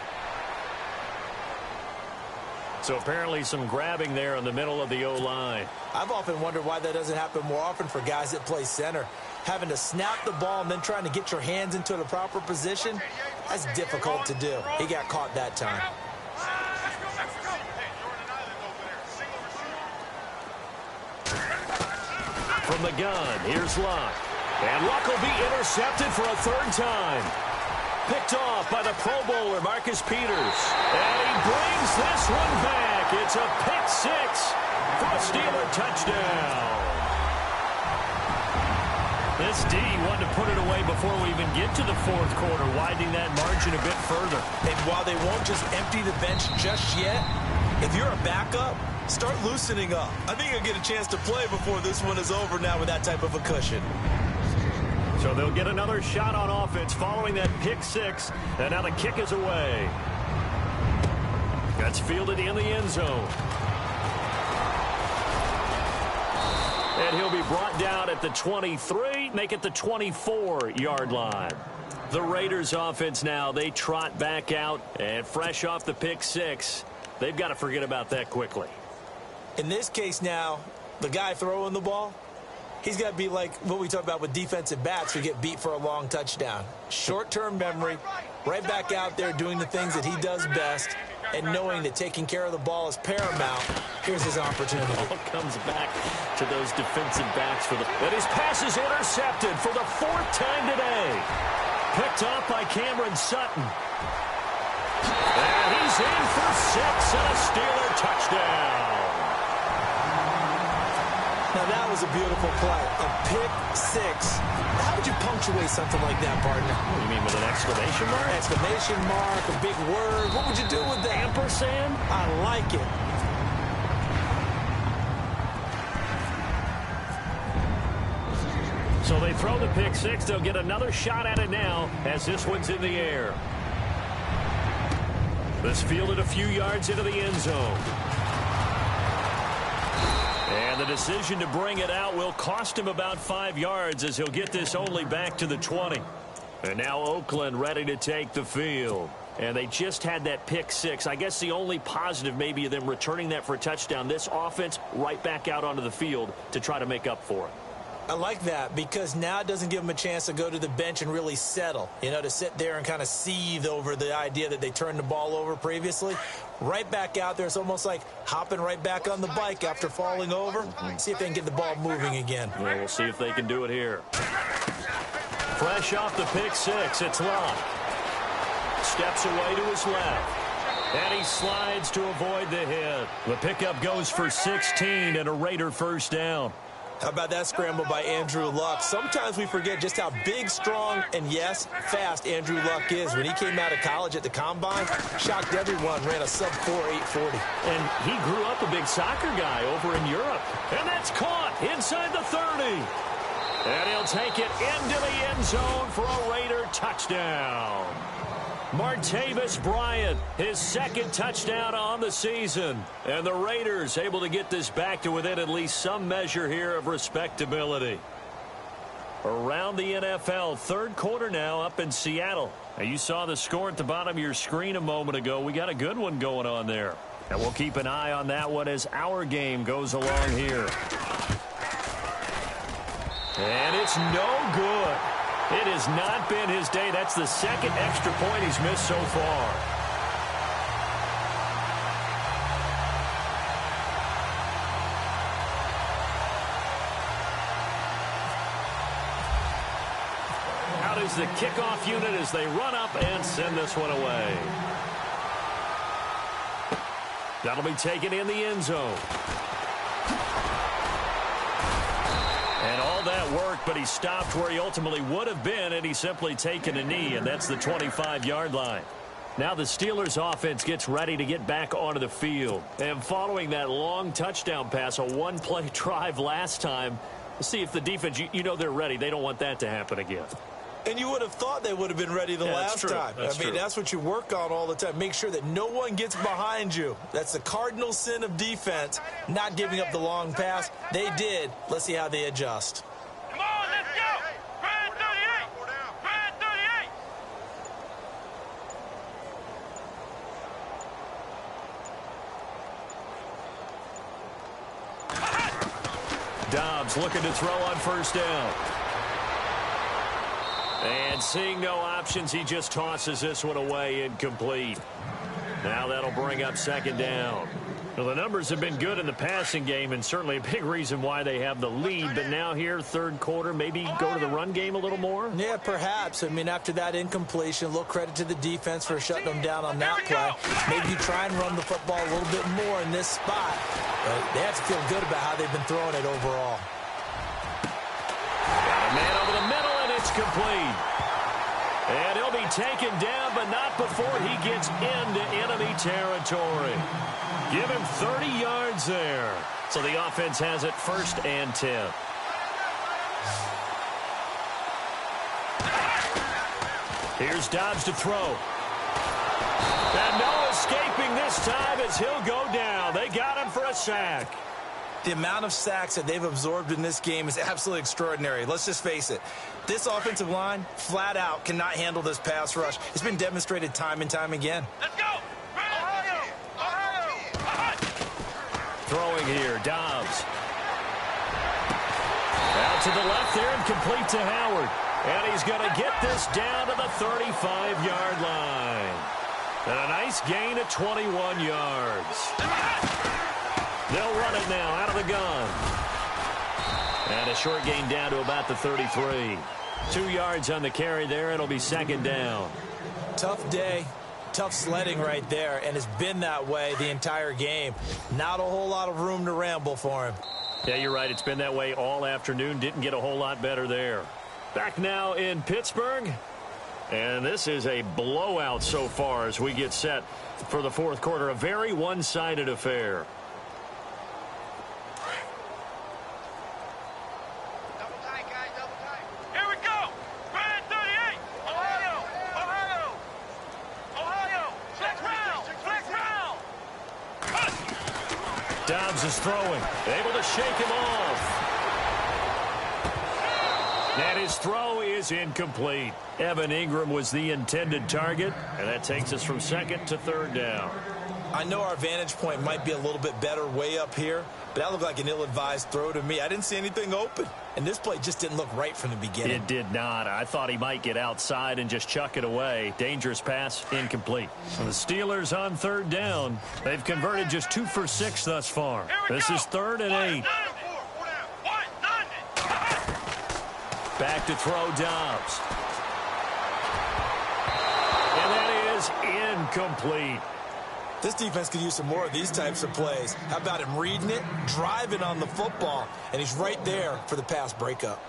S1: So apparently some grabbing there in the middle of the O-line.
S2: I've often wondered why that doesn't happen more often for guys that play center. Having to snap the ball and then trying to get your hands into the proper position, that's difficult to do. He got caught that time.
S1: from the gun. Here's Luck. And Luck will be intercepted for a third time. Picked off by the Pro Bowler, Marcus Peters. And he brings this one back. It's a pick six for a Steeler touchdown. This D wanted to put it away before we even get to the fourth quarter, widening that margin a bit further.
S2: And while they won't just empty the bench just yet, if you're a backup, start loosening up. I think you'll get a chance to play before this one is over now with that type of a cushion.
S1: So they'll get another shot on offense following that pick six, and now the kick is away. That's fielded in the end zone. And he'll be brought down at the 23, make it the 24-yard line. The Raiders offense now, they trot back out, and fresh off the pick six, they've got to forget about that quickly.
S2: In this case now, the guy throwing the ball, he's got to be like what we talk about with defensive backs who get beat for a long touchdown. Short-term memory, right back out there doing the things that he does best, and knowing that taking care of the ball is paramount. Here's his opportunity.
S1: Ball comes back to those defensive backs for the... And his pass is intercepted for the fourth time today. Picked off by Cameron Sutton. And he's in for six and a Steeler touchdown.
S2: Now that was a beautiful play. A pick six. How would you punctuate something like that, partner?
S1: What do you mean, with an exclamation mark?
S2: Exclamation mark, a big word. What would you do with that?
S1: Ampersand?
S2: I like it.
S1: So they throw the pick six. They'll get another shot at it now as this one's in the air. This fielded a few yards into the end zone. And the decision to bring it out will cost him about 5 yards as he'll get this only back to the 20. And now Oakland ready to take the field. And they just had that pick six. I guess the only positive maybe of them returning that for a touchdown. This offense right back out onto the field to try to make up for it.
S2: I like that because now it doesn't give them a chance to go to the bench and really settle, to sit there and kind of seethe over the idea that they turned the ball over previously. Right back out there, it's almost like hopping right back on the bike after falling over. See if they can get the ball moving again.
S1: Yeah, we'll see if they can do it here. Fresh off the pick six, it's Luck. Steps away to his left. And he slides to avoid the hit. The pickup goes for 16 and a Raider first down.
S2: How about that scramble by Andrew Luck? Sometimes we forget just how big, strong, and, yes, fast Andrew Luck is. When he came out of college at the Combine, shocked everyone, ran a sub-4 840.
S1: And he grew up a big soccer guy over in Europe. And that's caught inside the 30. And he'll take it into the end zone for a Raider touchdown. Martavis Bryant, his second touchdown on the season. And the Raiders able to get this back to within at least some measure here of respectability. Around the NFL, third quarter now up in Seattle. Now you saw the score at the bottom of your screen a moment ago. We got a good one going on there. And we'll keep an eye on that one as our game goes along here. And it's no good. It has not been his day. That's the second extra point he's missed so far. Out is the kickoff unit as they run up and send this one away. That'll be taken in the end zone. And all that work, but he stopped where he ultimately would have been, and he's simply taken a knee, and that's the 25-yard line. Now the Steelers offense gets ready to get back onto the field. And following that long touchdown pass, a one-play drive last time, let's see if the defense, they're ready. They don't want that to happen again.
S2: And you would have thought they would have been ready the last time. That's what you work on all the time. Make sure that no one gets behind you. That's the cardinal sin of defense, not giving up the long pass. They did. Let's see how they adjust.
S3: Come on, let's go. Grind 38. Grind 38.
S1: Dobbs looking to throw on first down. And seeing no options, he just tosses this one away incomplete. Now that'll bring up second down. Well, the numbers have been good in the passing game, and certainly a big reason why they have the lead. But now here, third quarter, maybe go to the run game a little more?
S2: Yeah, perhaps. I mean, after that incompletion, a little credit to the defense for shutting them down on that play. Maybe you try and run the football a little bit more in this spot. But they have to feel good about how they've been throwing it overall.
S1: Got a man over the middle, and it's complete. And he'll be taken down, but not before he gets into enemy territory. Give him 30 yards there. So the offense has it 1st and 10. Here's Dobbs to throw. And no escaping this time as he'll go down. They got him for a sack.
S4: The amount of sacks that they've absorbed in this game is absolutely extraordinary. Let's just face it. This offensive line, flat out, cannot handle this pass rush. It's been demonstrated time and time again.
S3: Let's go.
S1: Throwing here, Dobbs. Out to the left there and complete to Howard. And he's going to get this down to the 35-yard line. And a nice gain of 21 yards. They'll run it now out of the gun. And a short gain down to about the 33. 2 yards on the carry there. It'll be 2nd down.
S2: Tough day. Tough sledding right there, and it's been that way the entire game. Not a whole lot of room to ramble for him.
S1: Yeah, you're right. It's been that way all afternoon. Didn't get a whole lot better there. Back now in Pittsburgh. And this is a blowout so far as we get set for the 4th quarter. A very one-sided affair. Dobbs is throwing, able to shake him off. And his throw is incomplete. Evan Ingram was the intended target, and that takes us from 2nd to 3rd down.
S4: I know our vantage point might be a little bit better way up here, but that looked like an ill-advised throw to me. I didn't see anything open.
S2: And this play just didn't look right from the beginning.
S1: It did not. I thought he might get outside and just chuck it away. Dangerous pass, incomplete. And the Steelers on 3rd down. They've converted just 2 for 6 thus far. This is 3rd and 8. Back to throw Dobbs. And that is incomplete.
S4: This defense could use some more of these types of plays. How about him reading it, driving on the football, and he's right there for the pass breakup.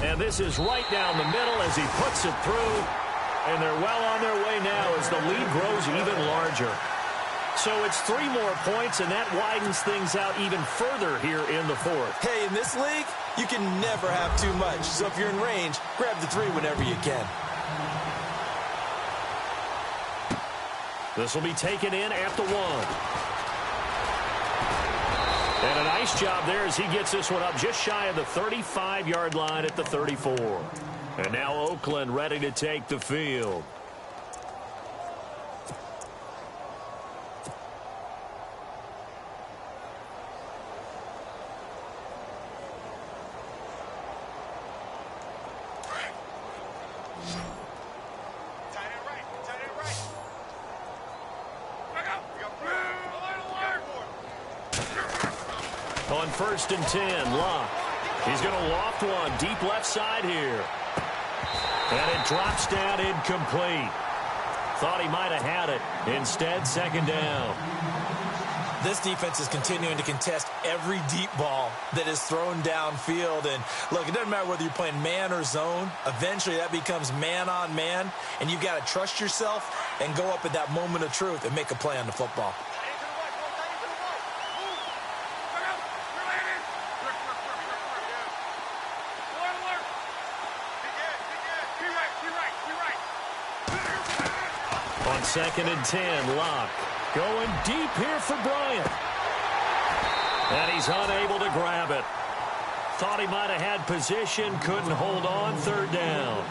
S1: And this is right down the middle as he puts it through. And they're well on their way now as the lead grows even larger. So it's 3 more points, and that widens things out even further here in the 4th.
S4: Hey, in this league, you can never have too much. So if you're in range, grab the 3 whenever you can.
S1: This will be taken in at the 1. And a nice job there as he gets this one up just shy of the 35-yard line at the 34. And now Oakland ready to take the field. On 1st and 10, Locke. He's going to loft one deep left side here. And it drops down incomplete. Thought he might have had it. Instead, 2nd down.
S4: This defense is continuing to contest every deep ball that is thrown downfield. And, look, it doesn't matter whether you're playing man or zone. Eventually, that becomes man-on-man. And you've got to trust yourself and go up at that moment of truth and make a play on the football.
S1: On 2nd and 10, Locke going deep here for Bryant. And he's unable to grab it. Thought he might have had position, couldn't hold on, 3rd down.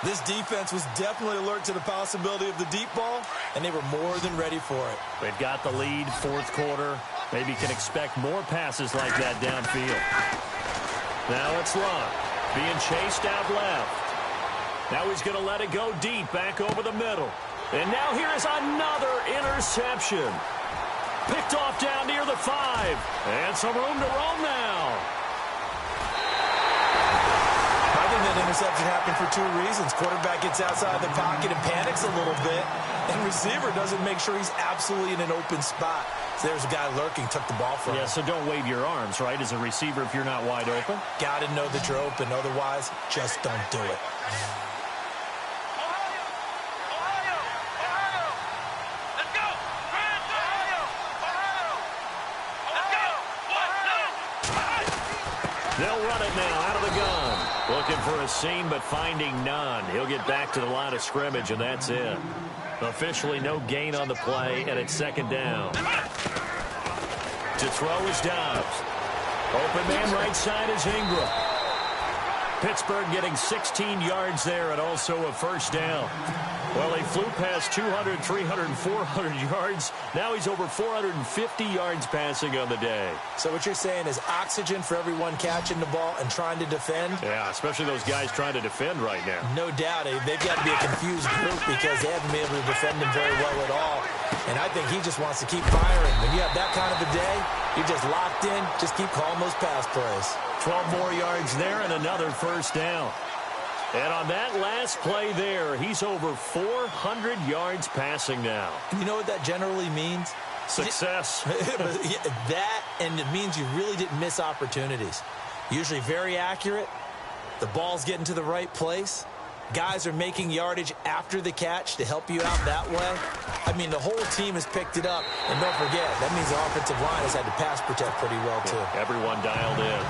S4: This defense was definitely alert to the possibility of the deep ball, and they were more than ready for it.
S1: They've got the lead, 4th quarter. Maybe can expect more passes like that downfield. Now it's Locke being chased out left. Now he's going to let it go deep back over the middle. And now here is another interception. Picked off down near the 5. And some room to roam now.
S4: I think that interception happened for 2 reasons. Quarterback gets outside the pocket and panics a little bit. And receiver doesn't make sure he's absolutely in an open spot. So there's a guy lurking, took the ball from him.
S1: Yeah, so don't wave your arms, right, as a receiver if you're not wide open.
S4: Got to know that you're open. Otherwise, just don't do it.
S1: They'll run it now out of the gun. Looking for a seam, but finding none. He'll get back to the line of scrimmage, and that's it. Officially no gain on the play, and it's 2nd down. To throw is Dobbs. Open man right side is Ingram. Pittsburgh getting 16 yards there and also a 1st down. Well, he flew past 200, 300, and 400 yards. Now he's over 450 yards passing on the day.
S4: So what you're saying is oxygen for everyone catching the ball and trying to defend?
S1: Yeah, especially those guys trying to defend right now.
S4: No doubt. They've got to be a confused group because they haven't been able to defend him very well at all. And I think he just wants to keep firing. When you have that kind of a day, you're just locked in. Just keep calling those pass plays. 12
S1: more yards there and another 1st down. And on that last play there, he's over 400 yards passing now.
S4: You know what that generally means?
S1: Success.
S4: That, and it means you really didn't miss opportunities. Usually very accurate. The ball's getting to the right place. Guys are making yardage after the catch to help you out that way. I mean, the whole team has picked it up. And don't forget, that means the offensive line has had to pass protect pretty well, too.
S1: Yeah, everyone dialed in.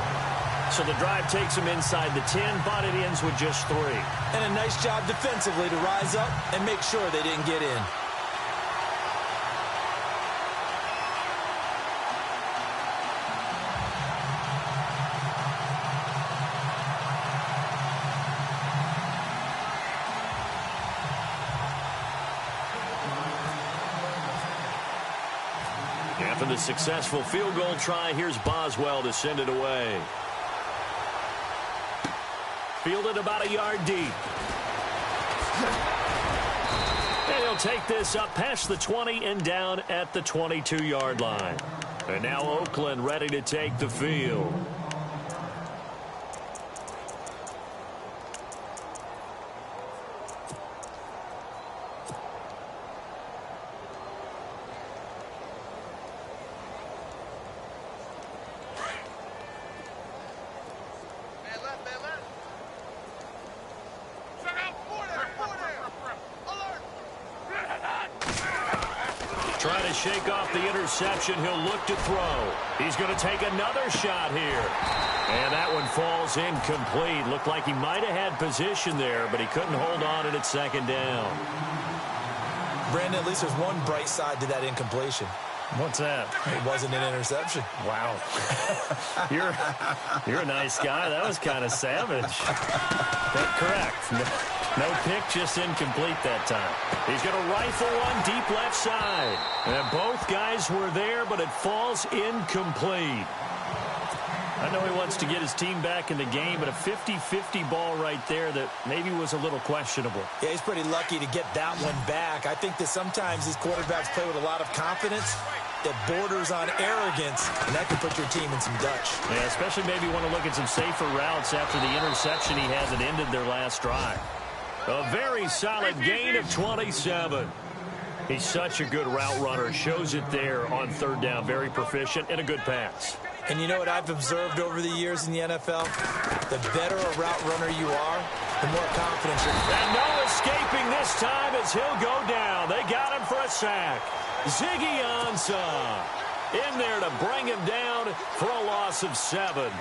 S1: So the drive takes him inside the 10, but it ends with just 3.
S4: And a nice job defensively to rise up and make sure they didn't get in.
S1: After the successful field goal try, here's Boswell to send it away. Fielded about a yard deep. And he'll take this up past the 20 and down at the 22-yard line. And now Oakland ready to take the field. Trying to shake off the interception. He'll look to throw. He's going to take another shot here. And that one falls incomplete. Looked like he might have had position there, but he couldn't hold on and it's 2nd down.
S4: Brandon, at least there's one bright side to that incompletion.
S1: What's that?
S4: It wasn't an interception.
S1: Wow. You're a nice guy. That was kind of savage. But correct. No pick, just incomplete that time. He's going to rifle one deep left side. And both guys were there, but it falls incomplete. I know he wants to get his team back in the game, but a 50-50 ball right there that maybe was a little questionable.
S4: Yeah, he's pretty lucky to get that one back. I think that sometimes these quarterbacks play with a lot of confidence that borders on arrogance, and that can put your team in some Dutch.
S1: Yeah, especially maybe want to look at some safer routes after the interception he had that ended their last drive. A very solid gain of 27. He's such a good route runner. Shows it there on 3rd down. Very proficient and a good pass.
S4: And you know what I've observed over the years in the NFL? The better a route runner you are, the more confidence you're.
S1: And no escaping this time as he'll go down. They got him for a sack. Ziggy Ansah in there to bring him down for a loss of 7.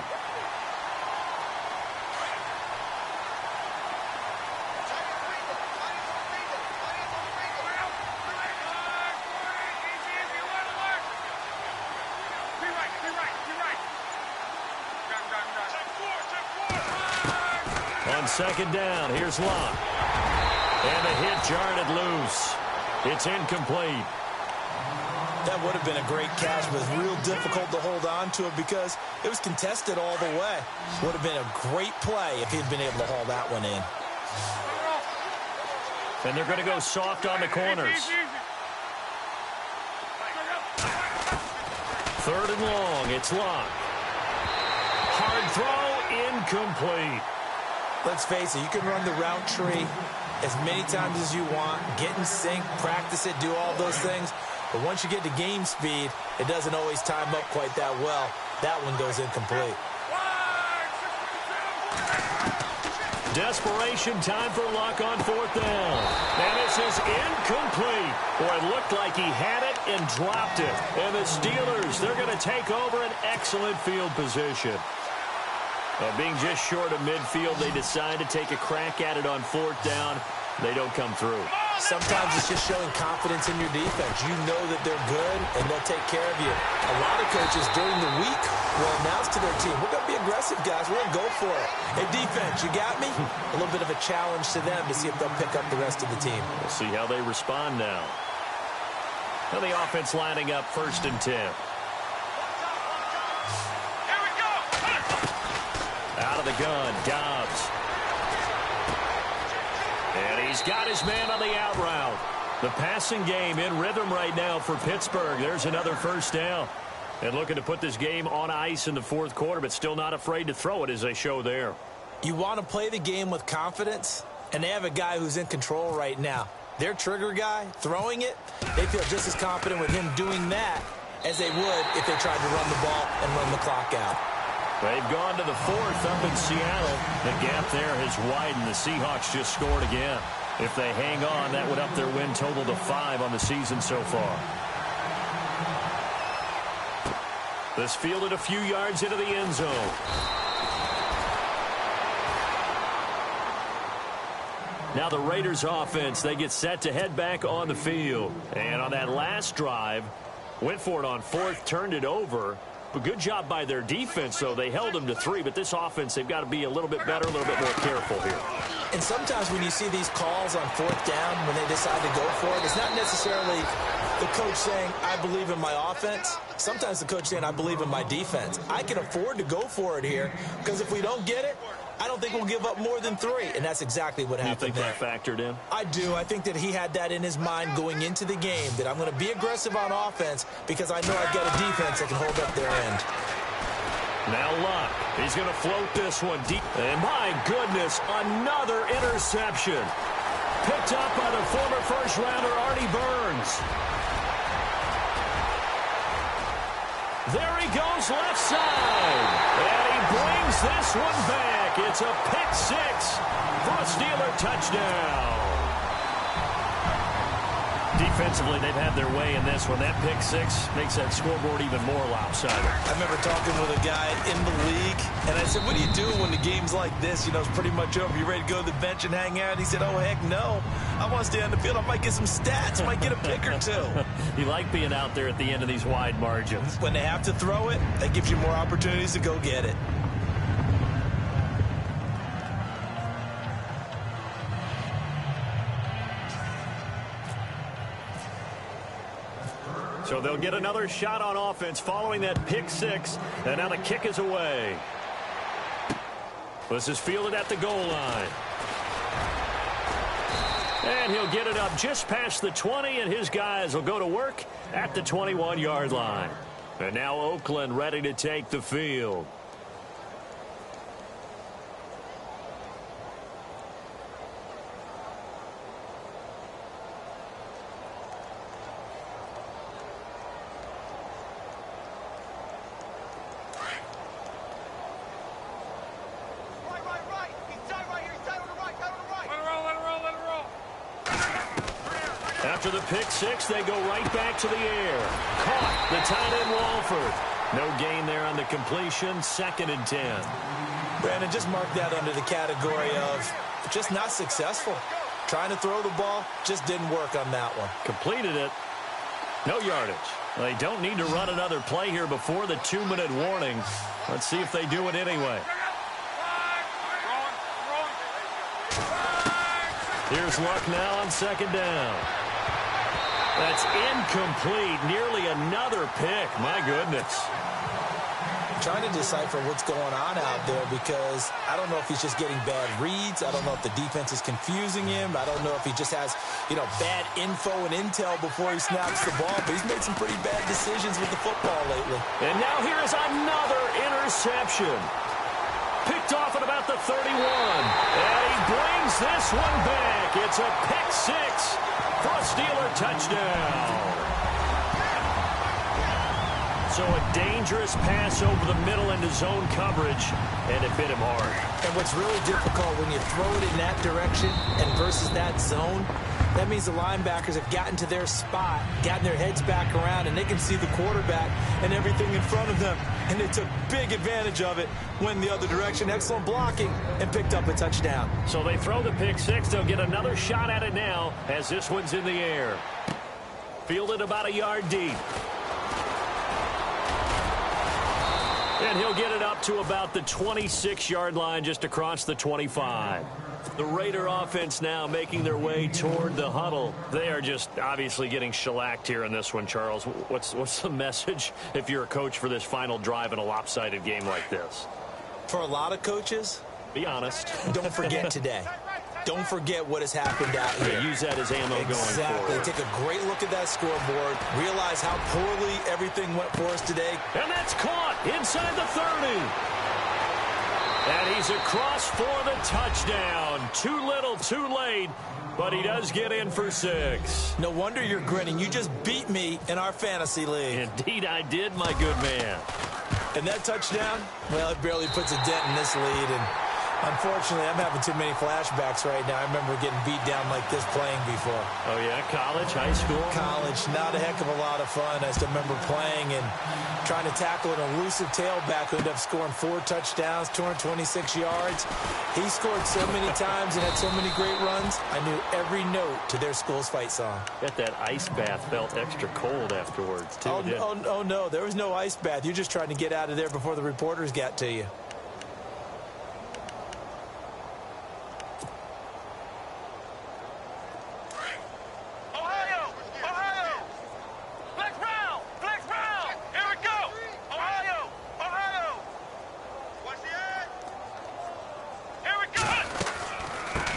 S1: On 2nd down, here's Locke. And a hit jarred it loose. It's incomplete.
S4: That would have been a great catch, but it's real difficult to hold on to it because it was contested all the way. Would have been a great play if he'd been able to haul that one in.
S1: And they're going to go soft on the corners. Third and long. It's Luck. Hard throw, incomplete.
S2: Let's face it, you can run the route tree as many times as you want, get in sync, practice it, do all those things. But once you get to game speed, it doesn't always time up quite that well. That one goes incomplete.
S1: Desperation time for Luck on fourth down. And this is incomplete. Boy, it looked like he had it and dropped it. And the Steelers, they're going to take over an excellent field position. Being just short of midfield, they decide to take a crack at it on fourth down. They don't come through.
S2: Sometimes it's just showing confidence in your defense. You know that they're good, and they'll take care of you. A lot of coaches during the week will announce to their team, we're going to be aggressive, guys. We're going to go for it. Hey, defense, you got me? A little bit of a challenge to them to see if they'll pick up the rest of the team.
S1: We'll see how they respond now. Now the offense lining up 1st and 10. Out of the gun, Dobbs. And he's got his man on the out route. The passing game in rhythm right now for Pittsburgh. There's another first down. And looking to put this game on ice in the fourth quarter, but still not afraid to throw it as they show there.
S2: You want to play the game with confidence, and they have a guy who's in control right now. Their trigger guy, throwing it, they feel just as confident with him doing that as they would if they tried to run the ball and run the clock out.
S1: They've gone to the fourth up in Seattle. The gap there has widened. The Seahawks just scored again. If they hang on, that would up their win total to 5 on the season so far. This fielded a few yards into the end zone. Now the Raiders offense, they get set to head back on the field. And on that last drive, went for it on fourth, turned it over. But good job by their defense, though. They held them to 3, but this offense, they've got to be a little bit better, a little bit more careful here.
S2: And sometimes when you see these calls on fourth down, when they decide to go for it, it's not necessarily the coach saying, I believe in my offense. Sometimes the coach saying, I believe in my defense. I can afford to go for it here, because if we don't get it, I don't think we'll give up more than 3. And that's exactly what happened there.
S1: You think that factored in?
S2: I do. I think that he had that in his mind going into the game, that I'm going to be aggressive on offense because I know I've got a defense that can hold up their end.
S1: Now Luck. He's going to float this one deep. And my goodness, another interception. Picked up by the former first-rounder Artie Burns. There he goes left side. And he brings this one back. It's a pick 6 for a Steeler touchdown. Defensively, they've had their way in this one. That pick 6 makes that scoreboard even more lopsided.
S2: I remember talking with a guy in the league, and I said, what do you do when the game's like this? You know, it's pretty much over. You ready to go to the bench and hang out? He said, oh, heck no. I want to stay on the field. I might get some stats. Might get a pick or 2.
S1: You like being out there at the end of these wide margins.
S2: When they have to throw it, that gives you more opportunities to go get it.
S1: So they'll get another shot on offense following that pick 6. And now the kick is away. This is fielded at the goal line. And he'll get it up just past the 20, and his guys will go to work at the 21-yard line. And now Oakland ready to take the field. After the pick 6, they go right back to the air. Caught the tight end Walford. No gain there on the completion. 2nd and 10.
S2: Brandon, just mark that under the category of just not successful. Trying to throw the ball, just didn't work on that one.
S1: Completed it. No yardage. They don't need to run another play here before the 2-minute warning. Let's see if they do it anyway. Here's Luck now on 2nd down. That's incomplete. Nearly another pick. My goodness.
S4: trying to decipher what's going on out there because I don't know if he's just getting bad reads. I don't know if the defense is confusing him. I don't know if he just has, bad info and intel before he snaps the ball. But he's made some pretty bad decisions with the football lately.
S1: And now here is another interception. Picked off at about the 31. And he brings this one back. It's a pick six for a Steeler touchdown. So a dangerous pass over the middle into zone coverage, and it hit him hard.
S4: And what's really difficult when you throw it in that direction and versus that zone, that means the linebackers have gotten to their spot, gotten their heads back around, and they can see the quarterback and everything in front of them. And they took big advantage of it, went the other direction, excellent blocking, and picked up a touchdown.
S1: So they throw the pick six. They'll get another shot at it now as this one's in the air. Fielded about a yard deep. And he'll get it up to about the 26-yard line, just across the 25. The Raider offense now making their way toward the huddle. They are just obviously getting shellacked here in this one, Charles. What's the message if you're a coach for this final drive in a lopsided game like this?
S4: For a lot of coaches,
S1: be honest.
S4: Don't forget today. Don't forget what has happened out here.
S1: Use that as ammo going forward.
S4: Exactly. Take a great look at that scoreboard. Realize how poorly everything went for us today.
S1: And that's caught inside the 30. And he's across for the touchdown. Too little, too late. But he does get in for 6.
S4: No wonder you're grinning. You just beat me in our fantasy league.
S1: Indeed I did, my good man.
S4: And that touchdown, well, it barely puts a dent in this lead. And unfortunately, I'm having too many flashbacks right now. I remember getting beat down like this playing before.
S1: Oh, yeah? College, high school?
S4: College. Not a heck of a lot of fun. I still remember playing and trying to tackle an elusive tailback who ended up scoring 4 touchdowns, 226 yards. He scored so many times and had so many great runs, I knew every note to their school's fight song.
S1: Bet that ice bath felt extra cold afterwards, too.
S4: Oh, no. There was no ice bath. You're just trying to get out of there before the reporters got to you.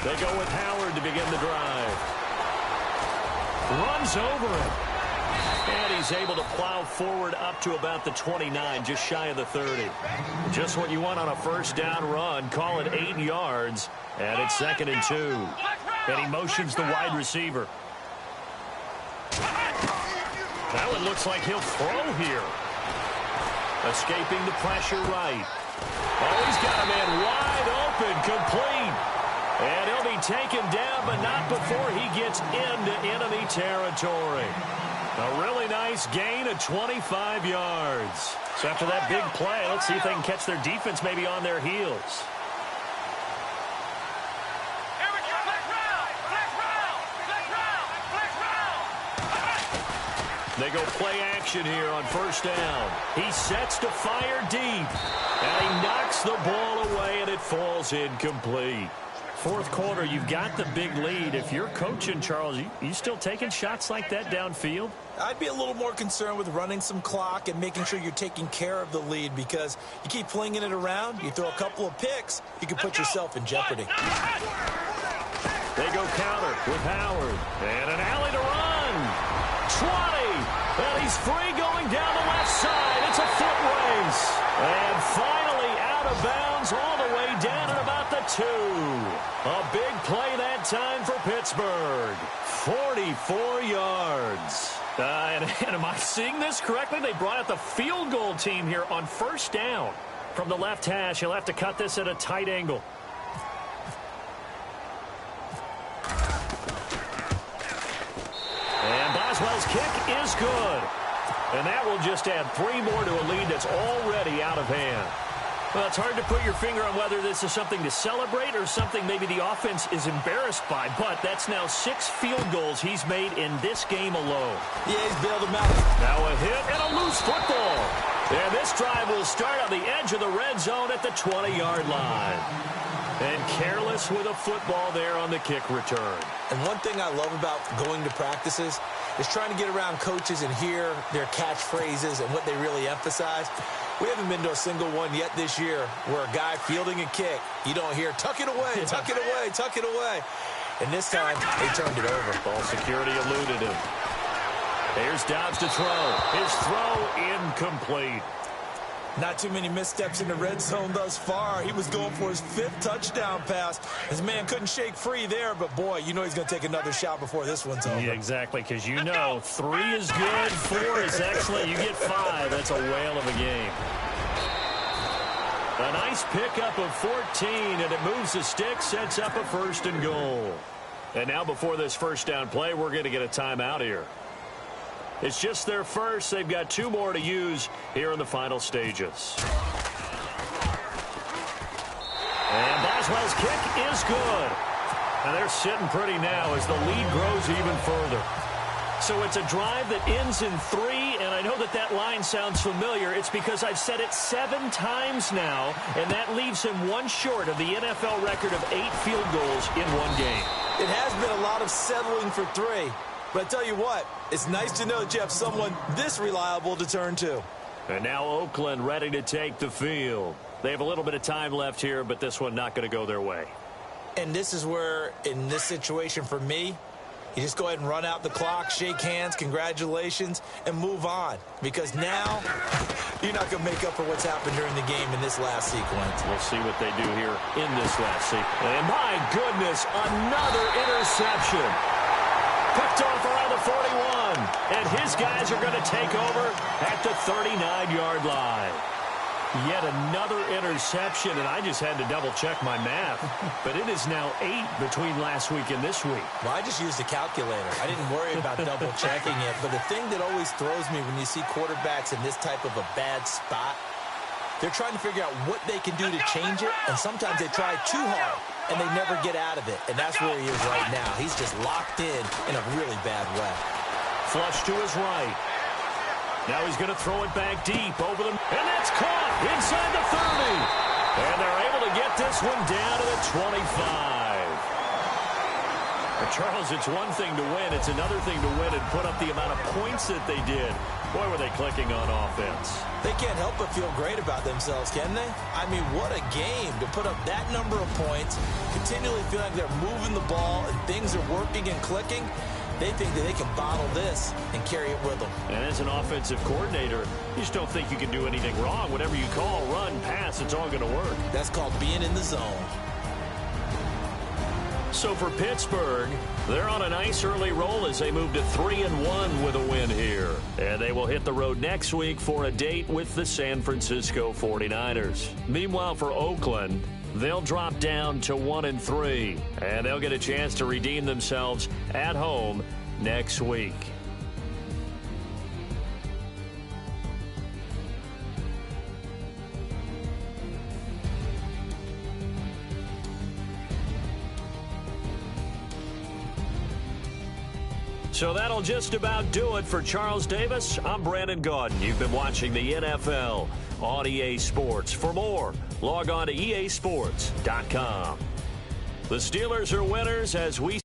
S1: They go with Howard to begin the drive. Runs over it. And he's able to plow forward up to about the 29, just shy of the 30. Just what you want on a first down run. Call it 8 yards. And it's 2nd and 2. And he motions the wide receiver. That one looks like he'll throw here. Escaping the pressure right. Oh, he's got a man wide open, complete. And he'll be taken down, but not before he gets into enemy territory. A really nice gain of 25 yards. So after that big play, let's see if they can catch their defense maybe on their heels. They go play action here on first down. He sets to fire deep. And he knocks the ball away, and it falls incomplete. Fourth quarter, you've got the big lead. If you're coaching, Charles, you still taking shots like that downfield?
S4: I'd be a little more concerned with running some clock and making sure you're taking care of the lead, because you keep flinging it around, you throw a couple of picks, you can put yourself in jeopardy.
S1: They go counter with Howard. And an alley to run. 20. And he's free going down the left side. It's a foot race. And finally out of bounds all the way down at about the 2. A big play that time for Pittsburgh. 44 yards. And am I seeing this correctly? They brought out the field goal team here on first down. From the left hash, he'll have to cut this at a tight angle. And Boswell's kick is good. And that will just add 3 more to a lead that's already out of hand. Well, it's hard to put your finger on whether this is something to celebrate or something maybe the offense is embarrassed by. But that's now 6 field goals he's made in this game alone.
S4: Yeah, he's bailed him out.
S1: Now a hit and a loose football. And this drive will start on the edge of the red zone at the 20-yard line. And careless with a football there on the kick return.
S2: And one thing I love about going to practices is trying to get around coaches and hear their catchphrases and what they really emphasize. We haven't been to a single one yet this year where a guy fielding a kick, you don't hear, tuck it away, tuck it away, tuck it away. And this time, they turned it over.
S1: Ball security eluded him. Here's Dobbs to throw. His throw incomplete.
S2: Not too many missteps in the red zone thus far. He was going for his 5th touchdown pass. His man couldn't shake free there, but boy, you know he's going to take another shot before this one's over.
S1: Yeah, exactly, because you know 3 is good, 4 is excellent. You get 5. That's a whale of a game. A nice pickup of 14, and it moves the stick, sets up a 1st and goal. And now before this first down play, we're going to get a timeout here. It's just their first. They've got 2 more to use here in the final stages. And Boswell's kick is good. And they're sitting pretty now as the lead grows even further. So it's a drive that ends in 3, and I know that that line sounds familiar. It's because I've said it 7 times now, and that leaves him 1 short of the NFL record of 8 field goals in 1 game.
S2: It has been a lot of settling for 3. But I tell you what, it's nice to know that you have someone this reliable to turn to.
S1: And now Oakland ready to take the field. They have a little bit of time left here, but this one not going to go their way.
S2: And this is where, in this situation for me, you just go ahead and run out the clock, shake hands, congratulations, and move on. Because now, you're not going to make up for what's happened during the game in this last sequence.
S1: We'll see what they do here in this last sequence. And my goodness, another interception. Picked off around the 41. And his guys are going to take over at the 39-yard line. Yet another interception, and I just had to double-check my math. But it is now 8 between last week and this week.
S2: Well, I just used a calculator. I didn't worry about double-checking it. But the thing that always throws me when you see quarterbacks in this type of a bad spot, they're trying to figure out what they can do to change it, and sometimes they try too hard, and they never get out of it. And that's where he is right now. He's just locked in a really bad way.
S1: Flush to his right. Now he's going to throw it back deep over them. And that's caught inside the 30. And they're able to get this one down to the 25. But Charles, it's one thing to win. It's another thing to win and put up the amount of points that they did. Boy, were they clicking on offense.
S2: They can't help but feel great about themselves, can they? I mean, what a game to put up that number of points, continually feel like they're moving the ball and things are working and clicking. They think that they can bottle this and carry it with them.
S1: And as an offensive coordinator, you just don't think you can do anything wrong. Whatever you call, run, pass, it's all going to work.
S2: That's called being in the zone.
S1: So for Pittsburgh, they're on a nice early roll as they move to 3-1 with a win here. And they will hit the road next week for a date with the San Francisco 49ers. Meanwhile, for Oakland, they'll drop down to 1-3, and they'll get a chance to redeem themselves at home next week. So that'll just about do it for Charles Davis. I'm Brandon Gaudin. You've been watching the NFL on EA Sports. For more, log on to easports.com. The Steelers are winners as we